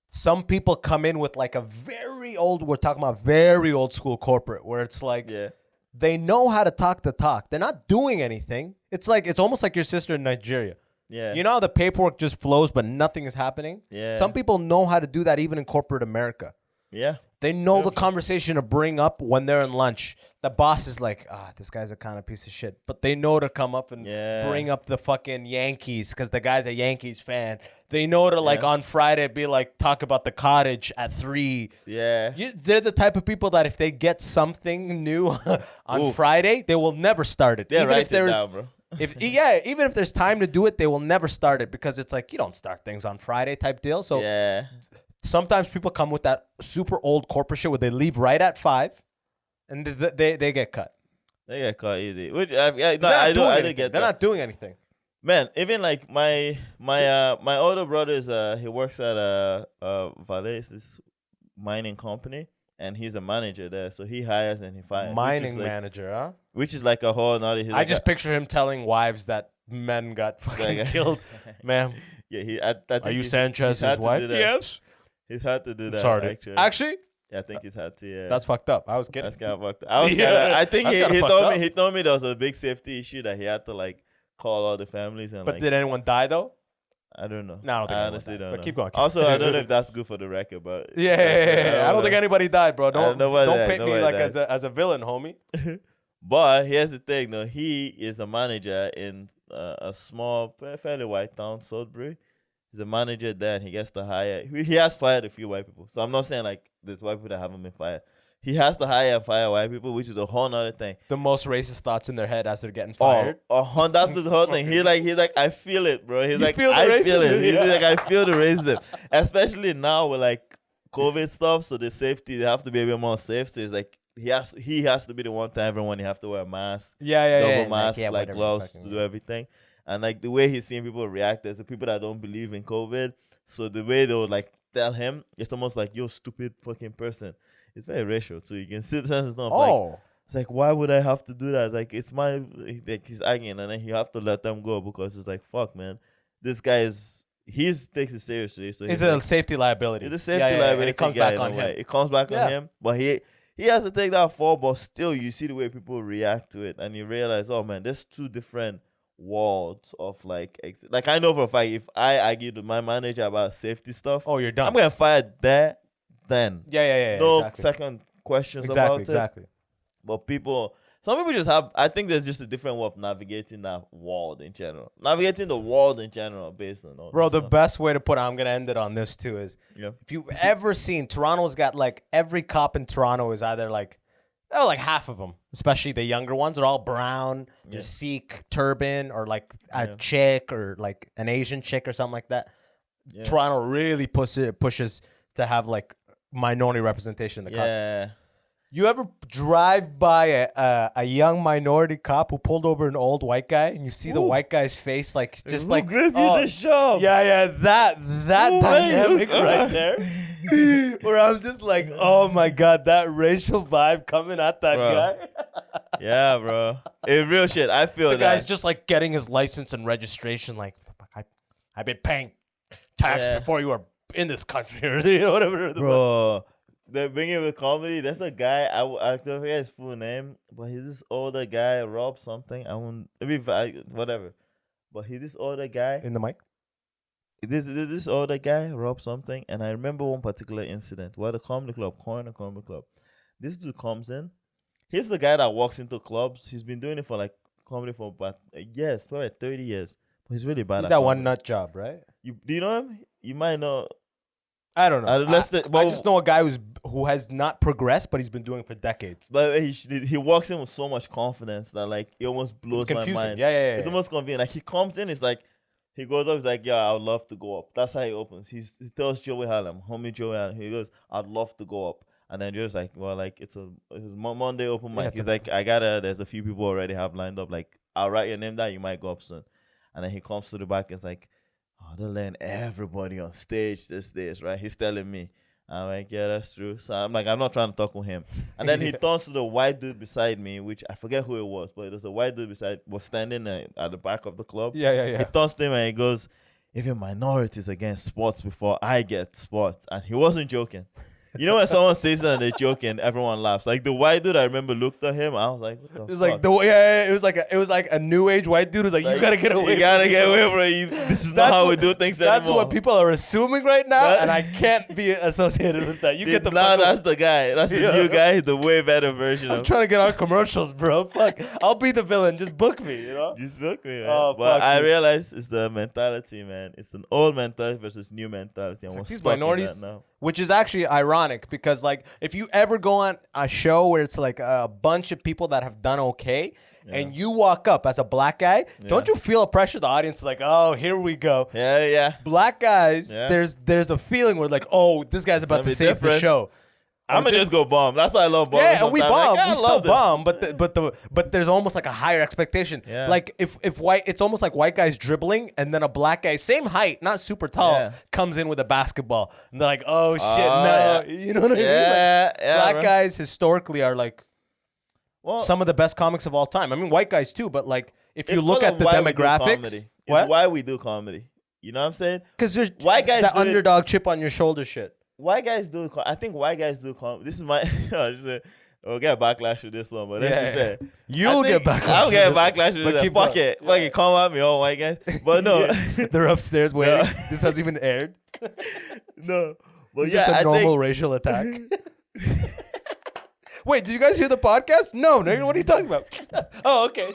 some people come in with like a we're talking about very old school corporate, where it's like Yeah. they know how to talk the talk. They're not doing anything. It's almost like your sister in Nigeria. Yeah. You know how the paperwork just flows, but nothing is happening? Yeah. Some people know how to do that even in corporate America. Yeah. They know the conversation to bring up when they're in lunch. The boss is like, this guy's a kind of piece of shit. But they know to come up and bring up the fucking Yankees because the guy's a Yankees fan. They know to, like, on Friday be like, talk about the cottage at 3. Yeah. They're the type of people that if they get something new on Friday, they will never start it. Yeah, Even write if there's, it down, bro. even if there's time to do it, they will never start it because it's like, you don't start things on Friday type deal. So Yeah. sometimes people come with that super old corporate shit where they leave right at 5 and they get cut. They get caught easy. Which They're I not doing do anything. get They're that. not doing anything. Man, even like my older brother is he works at Valais, this mining company, and he's a manager there. So he hires and he fires. Mining manager, huh? Which is like a whole nother. I just picture him telling wives that men got fucking killed. Ma'am, yeah. I think are you he's Sanchez's had to wife? do that. Yes. He's had to do that. Sorry. Actually, yeah, I think he's had to. Yeah, that's fucked up. I was kidding. that's kind of fucked up. I was I think That's kinda he fucked told up. me there was a big safety issue that he had to like call all the families and But like did anyone die though? I don't know. No, I don't think anyone honestly died. don't But know. keep going. Also, I don't know if that's good for the record, but Yeah. I don't think anybody died, bro. Don't nobody died, paint me nobody like died. as a villain, homie. But here's the thing, though. He is a manager in a small, fairly white town, Sudbury. He's a manager there, and he gets to hire. He has fired a few white people. So I'm not saying like there's white people that haven't been fired. He has to hire and fire white people, which is a whole nother thing. The most racist thoughts in their head as they're getting fired. That's the whole thing. He's like, I feel it, bro. He's like, feel the I feel racism? it. He's Yeah. like, I feel the racism, especially now with like COVID stuff. So the safety, they have to be a bit more safe. So it's like he has to be the one time everyone you have to wear a mask, double mask, like gloves to do everything. And like the way he's seeing people react, there's the people that don't believe in COVID. So the way they'll like tell him, it's almost like, "You stupid fucking person." It's very racial, so you can see the sense. Not like, it's like, why would I have to do that? It's like, it's my, like, he's arguing, and then you have to let them go because it's like, fuck, man, this guy takes it seriously. So He's like, a safety liability. it's a safety liability. And it comes back on him. It comes back on him, but he has to take that fall. But still, you see the way people react to it, and you realize, oh man, there's two different worlds of like I know for a fact, if I argued with my manager about safety stuff, Oh, you're done. I'm gonna fire there. Then Yeah. no Exactly. second questions about it. Exactly. But some people just have. I think there's just a different way of navigating that world in general. Navigating the world in general, based on all Bro, this the stuff. best way to put it, I'm going to end it on this too, is Yeah. if you've ever seen, Toronto's got like every cop in Toronto is either like half of them, especially the younger ones, are all brown, they're Sikh, turban, or like a chick or like an Asian chick or something like that. Yeah. Toronto really pushes to have like minority representation in the country. Yeah. You ever drive by a young minority cop who pulled over an old white guy, and you see the white guy's face like just like, gave you this job? yeah, that dynamic right there, where I'm just like, oh my god, that racial vibe coming at that Bro. guy. Yeah, bro. In real shit, I feel The that. guy's just like getting his license and registration, like, I've been paying tax before you were in this country, or whatever. Bro. They're bringing with comedy. There's a guy, I don't forget his full name, but he's this older guy, Rob something. I won't, maybe whatever. But this other guy, In the mic. this other guy robbed something, and I remember one particular incident where the Corner Comedy Club. This dude comes in. He's the guy that walks into clubs. He's been doing it for like comedy for about years, probably 30 years. But he's really bad He's at that comedy. one nut job, right? Do you know him? You might know. I don't know. I I just know a guy who has not progressed, but he's been doing it for decades. But he walks in with so much confidence that like it almost blows It's confusing. my mind. Yeah. It's almost convenient. Like he comes in, it's like he goes up, he's like, yeah, I would love to go up. That's how he opens. He tells Joey Hallam, homie Joey Hallam, he goes, I'd love to go up. And then Joe's like, well, like it's Monday open mic. He's like, there's a few people already have lined up. Like, I'll write your name down, you might go up soon. And then he comes to the back and it's like, oh, they're letting everybody on stage these days, right? He's telling me. I'm like, yeah, that's true. So I'm like, I'm not trying to talk with him. And then he turns to the white dude beside me, which I forget who it was, but it was a white dude was standing at the back of the club. Yeah. He turns to him and he goes, even minorities against sports before I get sports. And he wasn't joking. You know when someone says that and they're joking, everyone laughs. Like the white dude, I remember looked at him. I was like, what the fuck? It was like it was like a new age white dude who's like, you gotta get away. You gotta get away from it. This is not how we do things anymore. That's what people are assuming right now, and I can't be associated with that. You get the now fuck that's the guy. That's the new guy. The way better version I'm of. trying to get on commercials, bro. Fuck, I'll be the villain. Just book me, you know. Just book me, man. Oh, but fuck I you. realize it's the mentality, man. It's an old mentality versus new mentality, and we're These stuck in minorities, that now. which is actually ironic because, like, if you ever go on a show where it's like a bunch of people that have done okay, and you walk up as a black guy, don't you feel a pressure? The audience is like, oh, here we go. Yeah. Black guys, there's a feeling where like, oh, this guy's about to save the show. I'm gonna just go bomb. That's why I love bomb. Yeah, and we bomb. Like, we still bomb, but there's almost like a higher expectation. Yeah. Like if white, it's almost like white guys dribbling, and then a black guy, same height, not super tall, comes in with a basketball, and they're like, oh shit, no, you know what I mean? Like, black guys historically are like some of the best comics of all time. I mean, white guys too, but like if you look at the demographics, it's why we do comedy. You know what I'm saying? Because there's white guys that underdog chip on your shoulder shit. White guys do. I think white guys do. This is my. We'll get backlash with this one, but you'll get backlash. I'll get backlash with this. Fuck it. Fuck it. Come at me, all white guys. But no, they're upstairs waiting. This hasn't even aired. No, but is this a normal racial attack? Wait, did you guys hear the podcast? No, nigga. What are you talking about? Oh, okay.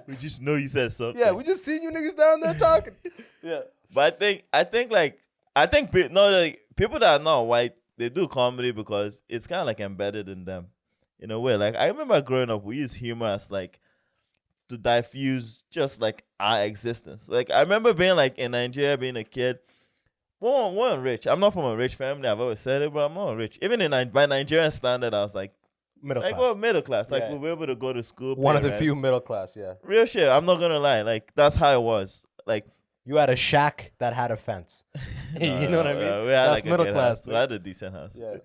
We just know you said something. Yeah, we just seen you niggas down there talking. Yeah, but I think people that are not white, they do comedy because it's kind of like embedded in them in a way. Like I remember growing up, we used humor as like to diffuse just like our existence. Like I remember being like in Nigeria, being a kid. We're rich. I'm not from a rich family. I've always said it, but I'm not rich. Even by Nigerian standard, I was like middle class. Well, middle class. Like we'll be able to go to school. One of the few middle class. Yeah. Real shit. I'm not gonna lie. Like that's how it was. Like. You had a shack that had a fence. You know what I mean? That's like middle class. We had a decent house. Yeah.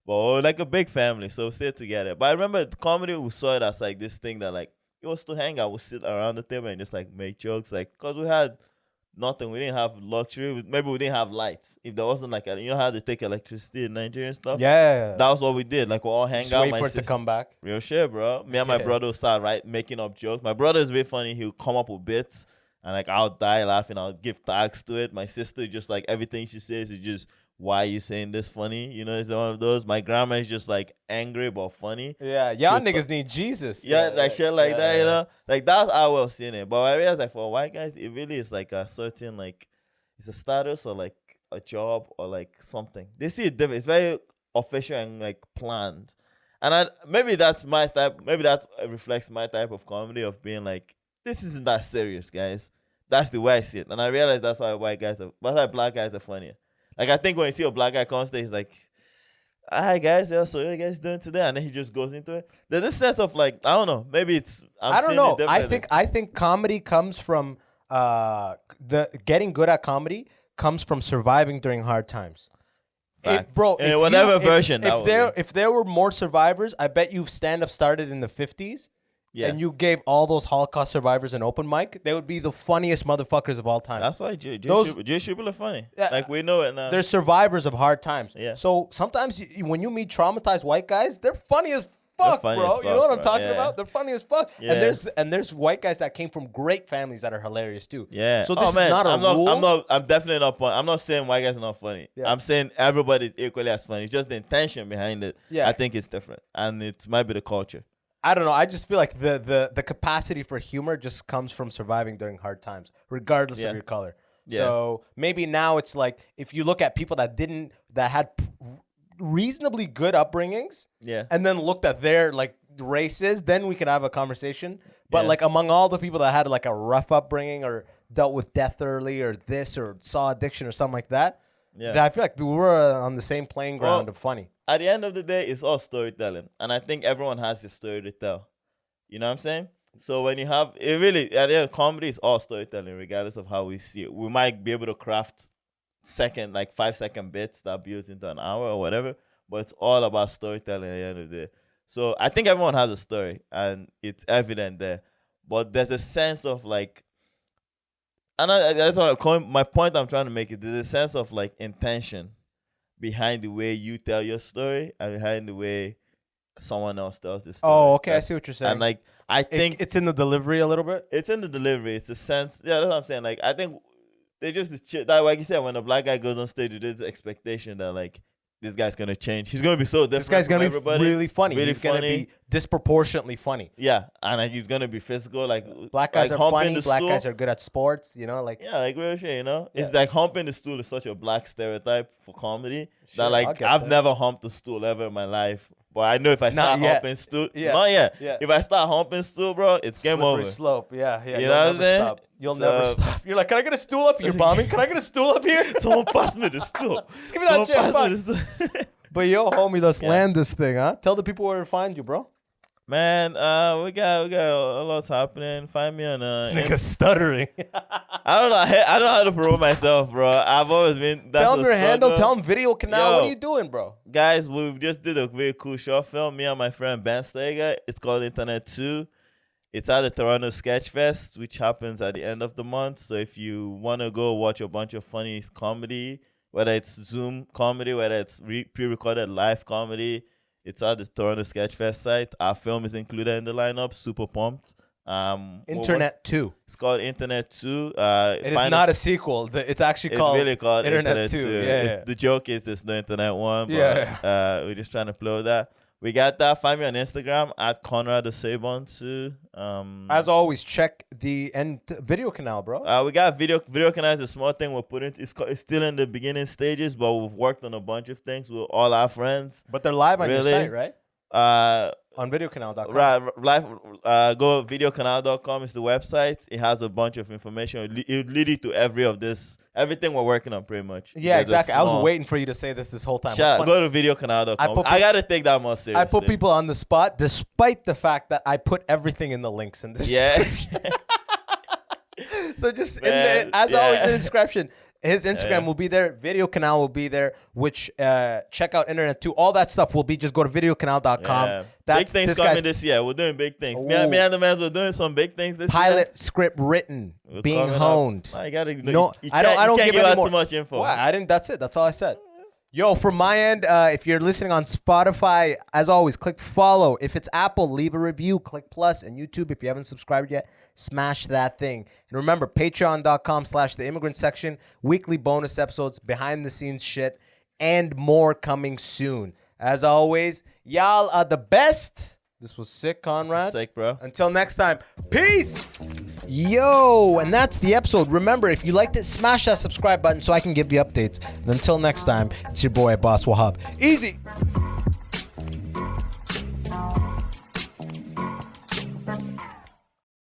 But like a big family, so we stayed together. But I remember the comedy, we saw it as like this thing that like, it was to hang out. We sit around the table and just like make jokes. Like, because we had nothing. We didn't have luxury. Maybe we didn't have lights. If there wasn't like, you know how they take electricity in Nigeria and stuff? Yeah. That was what we did. Like, we all hang just out. Wait for it to come back. Real shit, bro. Me and my brother would start making up jokes. My brother is very funny. He'll come up with bits. And like I'll die laughing. I'll give tags to it. My sister just like everything she says is just, why are you saying this funny? You know, it's one of those. My grandma is just like angry but funny. Yeah, y'all niggas need Jesus. Yeah, like shit like that, you know? Like that's how I was seeing it. But I realized like for white guys, it really is like a certain like, it's a status or like a job or like something. They see it different. It's very official and like planned. And maybe that's my type. Maybe that reflects my type of comedy of being like, this isn't that serious, guys. That's the way I see it. And I realize that's why black guys are funnier. Like, I think when you see a black guy come on stage, he's like, hi, guys. Yeah, so what are you guys doing today? And then he just goes into it. There's this sense of, like, I don't know. Maybe it's, I don't know. I think comedy comes from, getting good at comedy comes from surviving during hard times. Bro, if there were more survivors, I bet you stand-up started in the 50s. Yeah. And you gave all those Holocaust survivors an open mic, they would be the funniest motherfuckers of all time. That's why Jewish people are funny. Yeah, like, we know it now. They're survivors of hard times. Yeah. So sometimes when you meet traumatized white guys, they're funny as fuck, funny bro. as You fuck, know what I'm bro. talking Yeah. about? They're funny as fuck. Yeah. And there's white guys that came from great families that are hilarious too. Yeah. So this is not a rule. I'm definitely not. I'm not saying white guys are not funny. Yeah. I'm saying everybody's equally as funny. Just the intention behind it. Yeah. I think it's different, and it might be the culture. I don't know. I just feel like the capacity for humor just comes from surviving during hard times, regardless Yeah. of your color. Yeah. So maybe now it's like if you look at people that had reasonably good upbringings, Yeah. and then looked at their like races, then we could have a conversation. But Yeah. like among all the people that had like a rough upbringing or dealt with death early or this or saw addiction or something like that, Yeah. I feel like we were on the same playing ground of funny. At the end of the day, it's all storytelling, and I think everyone has a story to tell. You know what I'm saying? So when you have it, really at the end, comedy is all storytelling, regardless of how we see it. We might be able to craft 5-second bits that builds into an hour or whatever, but it's all about storytelling at the end of the day. So I think everyone has a story, and it's evident there. But there's a sense of like, and that's my point I'm trying to make. Is there's a sense of like intention behind the way you tell your story and behind the way someone else tells the story. Oh, okay, I see what you're saying. And like, I think it's in the delivery a little bit. it's in the delivery. It's a sense. Yeah, that's what I'm saying. Like, I think they just that, like you said, when a black guy goes on stage, there's an expectation that like this guy's gonna change. He's gonna be so different. This guy's gonna from be everybody. really funny. Really He's gonna funny. be disproportionately funny. Yeah, and like he's gonna be physical. Like Black guys like are humping funny. the Black stool. guys are good at sports. You know, like Yeah, like real shit. You know, Yeah. it's like humping the stool is such a black stereotype for comedy Sure, that like I'll get I've that. never humped a stool ever in my life. But I know if I start yet. humping stool, Yeah. not yet. Yeah. If I start humping stool, bro, it's game slippery over. slope. Yeah, yeah. You You'll know what I'm never saying? stop. You'll never So- stop. You're like, can I get a stool up? You're bombing. Can I get a stool up here? Someone pass me the stool. Just give me that shit. Someone Fuck. pass me the stool. But yo, homie, let's Yeah. land this thing, huh? Tell the people where to find you, bro. Man, we got a lot happening. Find me on Nigga stuttering. I don't know. I don't know how to promote myself, bro. I've always been. That's Tell them a your handle. struggle. Tell them Video Canal. Yo. What are you doing, bro? Guys, we just did a very cool short film. Me and my friend Ben Steger. It's called Internet 2. It's at the Toronto Sketch Fest, which happens at the end of the month. So if you want to go watch a bunch of funny comedy, whether it's Zoom comedy, whether it's pre-recorded live comedy, it's at the Toronto Sketch Fest site. Our film is included in the lineup. Super pumped. Internet 2. It's called Internet 2. It is not a sequel. It's actually It's called really called Internet 2. Yeah. The joke is there's no internet one. But, Yeah. we're just trying to play with that. We got that. Find me on Instagram at Conrad Osei-bonsu. As always, check the Video Canal, bro. We got video canal is a small thing we're putting. It's still in the beginning stages, but we've worked on a bunch of things with all our friends. But they're live on your Really? site, right? Uh, On videocanal.com. Right, live. Go videocanal.com is the website. It has a bunch of information. It will lead you to everything we're working on, pretty much. Yeah, There's a exactly. I was small- waiting for you to say this whole time. Shout, Fun- go to videocanal.com. I gotta take that more seriously. I put people on the spot, despite the fact that I put everything in the links in the Yeah. description. So just Man, as always in yeah. the description, his Instagram will be there, Video Canal will be there, which check out Internet 2. All that stuff will be, just go to videocanal.com. Yeah. That's Big things this coming guy's this year. We're doing big things. Me Ooh. and the man, we're doing some big things this year. pilot script written, We're being coming up. honed. I gotta. No, you I don't can't give give any out more. too much info. Why? I didn't. That's it. That's all I said. Yo, from my end, if you're listening on Spotify, as always, click follow. If it's Apple, leave a review. Click plus. And YouTube, if you haven't subscribed yet, smash that thing. And remember, patreon.com/The Immigrant Section. Weekly bonus episodes, behind the scenes shit, and more coming soon. As always, y'all are the best. This was sick, Conrad. Sick, bro. Until next time, peace. Yo, and that's the episode. Remember, if you liked it, smash that subscribe button so I can give you updates. And until next time, it's your boy, Abbas Wahab. Easy.